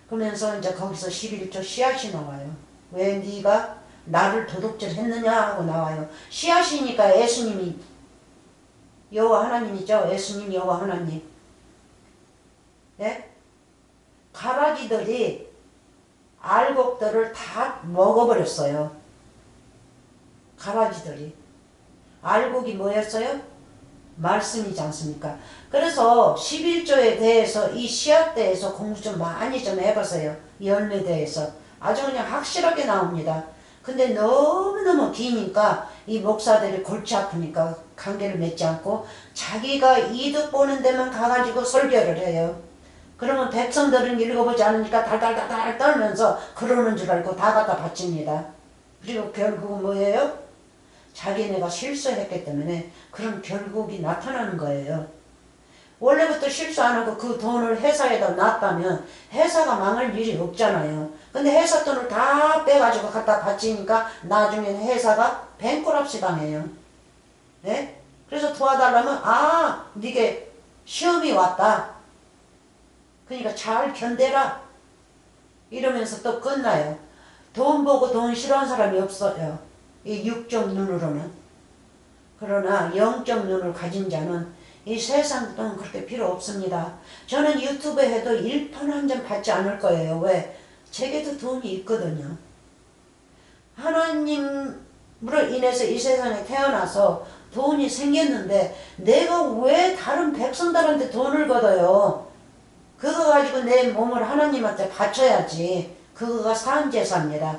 그러면서 이제 거기서 11조 씨앗이 나와요. 왜 네가 나를 도둑질 했느냐 하고 나와요. 씨앗이니까 예수님이 여호와 하나님이죠. 예수님 여호와 하나님. 네? 가라지들이 알곡들을 다 먹어버렸어요. 가라지들이. 알곡이 뭐였어요? 말씀이지 않습니까? 그래서 11조에 대해서 이 씨앗 대해서 공부 좀 많이 좀 해보세요. 열매 대해서. 아주 그냥 확실하게 나옵니다. 근데 너무너무 기니까 이 목사들이 골치 아프니까 관계를 맺지 않고 자기가 이득 보는 데만 가가지고 설교를 해요. 그러면 백성들은 읽어보지 않으니까 달달달달 떨면서 그러는 줄 알고 다 갖다 바칩니다. 그리고 결국은 뭐예요? 자기네가 실수했기 때문에 그런 결국이 나타나는 거예요. 원래부터 실수 안 하고 그 돈을 회사에다 놨다면 회사가 망할 일이 없잖아요. 근데 회사 돈을 다 빼가지고 갖다 바치니까 나중에는 회사가 뱅크럽시 당해요. 네? 그래서 도와달라면 네게 시험이 왔다. 그러니까 잘 견뎌라. 이러면서 또 끝나요. 돈 보고 돈 싫어하는 사람이 없어요. 이 육적 눈으로는. 그러나 영적 눈을 가진 자는 이 세상 돈 그렇게 필요 없습니다. 저는 유튜브 해도 1편 한 점 받지 않을 거예요. 왜? 제게도 돈이 있거든요. 하나님으로 인해서 이 세상에 태어나서 돈이 생겼는데 내가 왜 다른 백성들한테 돈을 걷어요? 그거 가지고 내 몸을 하나님한테 바쳐야지. 그거가 산제사입니다.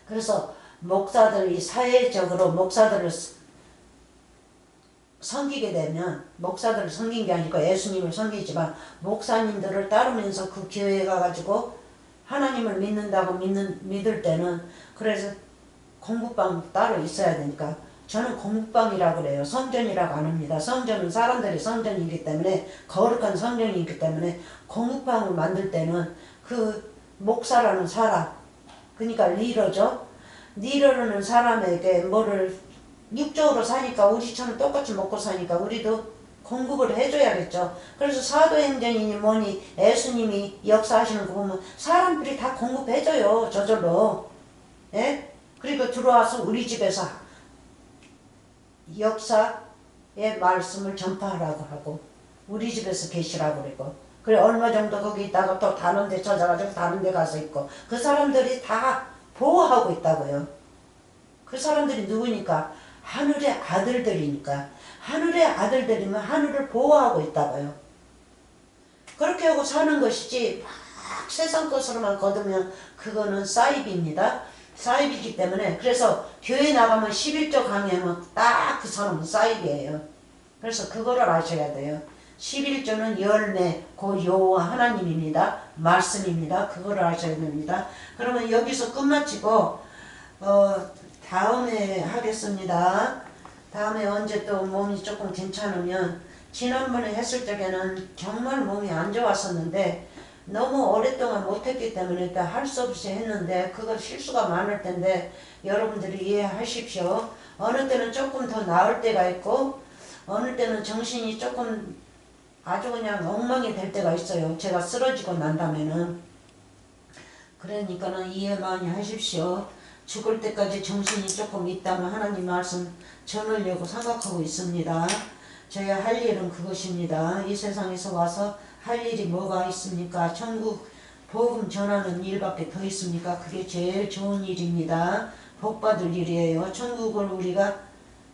그래서 목사들이 사회적으로 목사들을 섬기게 되면 목사들을 섬긴 게 아니고 예수님을 섬기지만 목사님들을 따르면서 그 교회에 가가지고 하나님을 믿는다고 믿을 때는 그래서 공부방 따로 있어야 되니까 저는 공부방이라고 그래요. 성전이라고 안 합니다. 성전은 사람들이 성전이기 때문에 거룩한 성전이기 때문에 공부방을 만들 때는 그 목사라는 사람 그러니까 리더죠. 리더라는 사람에게 뭐를 육적으로 사니까 우리처럼 똑같이 먹고 사니까 우리도 공급을 해줘야겠죠. 그래서 사도행전이니 뭐니 예수님이 역사하시는 거 보면 사람들이 다 공급해줘요. 저절로. 예? 그리고 들어와서 우리 집에서 역사의 말씀을 전파하라고 하고 우리 집에서 계시라고 그러고 그래 얼마 정도 거기 있다가 또 다른 데 찾아가지고 다른 데 가서 있고 그 사람들이 다 보호하고 있다고요. 그 사람들이 누구니까? 하늘의 아들들이니까. 하늘의 아들들이면 하늘을 보호하고 있다고요. 그렇게 하고 사는 것이지 막 세상 것으로만 거두면 그거는 사이비입니다. 사이비이기 때문에 그래서 교회 나가면 11조 강의하면 딱 그 사람은 사이비예요. 그래서 그거를 아셔야 돼요. 11조는 열매, 그 여호와 하나님입니다. 말씀입니다. 그거를 아셔야 됩니다. 그러면 여기서 끝마치고 다음에 하겠습니다. 다음에 언제 또 몸이 조금 괜찮으면, 지난번에 했을 적에는 정말 몸이 안 좋았었는데 너무 오랫동안 못했기 때문에 할 수 없이 했는데 그거 실수가 많을 텐데 여러분들이 이해하십시오. 어느 때는 조금 더 나을 때가 있고 어느 때는 정신이 조금 아주 그냥 엉망이 될 때가 있어요. 제가 쓰러지고 난 다음에는. 그러니까는 이해 많이 하십시오. 죽을 때까지 정신이 조금 있다면 하나님 말씀 전하려고 생각하고 있습니다. 저야 할 일은 그것입니다. 이 세상에서 와서 할 일이 뭐가 있습니까? 천국 복음 전하는 일밖에 더 있습니까? 그게 제일 좋은 일입니다. 복 받을 일이에요. 천국을 우리가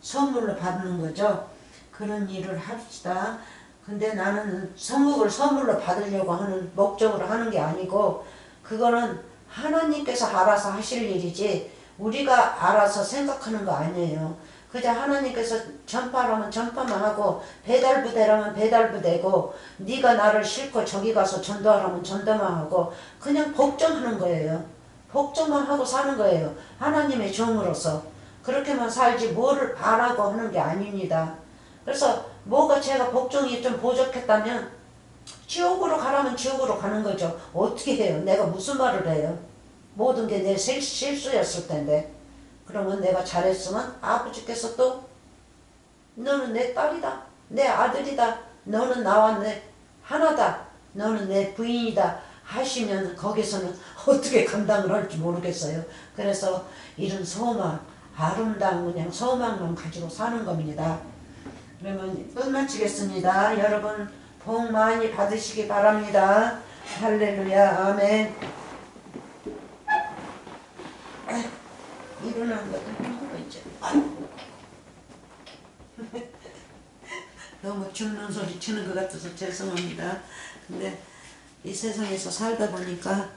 선물로 받는 거죠. 그런 일을 합시다. 근데 나는 천국을 선물로 받으려고 하는 목적으로 하는 게 아니고 그거는 하나님께서 알아서 하실 일이지 우리가 알아서 생각하는 거 아니에요. 그저 하나님께서 전파라면 전파만 하고 배달부대라면 배달부대고 네가 나를 싣고 저기 가서 전도하라면 전도만 하고 그냥 복종하는 거예요. 복종만 하고 사는 거예요. 하나님의 종으로서. 그렇게만 살지 뭐를 바라고 하는 게 아닙니다. 그래서 뭐가 제가 복종이 좀 부족했다면 지옥으로 가라면 지옥으로 가는 거죠. 어떻게 해요? 내가 무슨 말을 해요? 모든 게 내 실수였을 텐데. 그러면 내가 잘했으면 아버지께서 또 너는 내 딸이다. 내 아들이다. 너는 나와 내 하나다. 너는 내 부인이다. 하시면 거기서는 어떻게 감당을 할지 모르겠어요. 그래서 이런 소망, 아름다운 그냥 소망만 가지고 사는 겁니다. 그러면 끝마치겠습니다. 여러분 복 많이 받으시기 바랍니다. 할렐루야. 아멘. 일어나는 것도 힘들어 이제. 너무 죽는 소리 치는 것 같아서 죄송합니다. 근데 이 세상에서 살다 보니까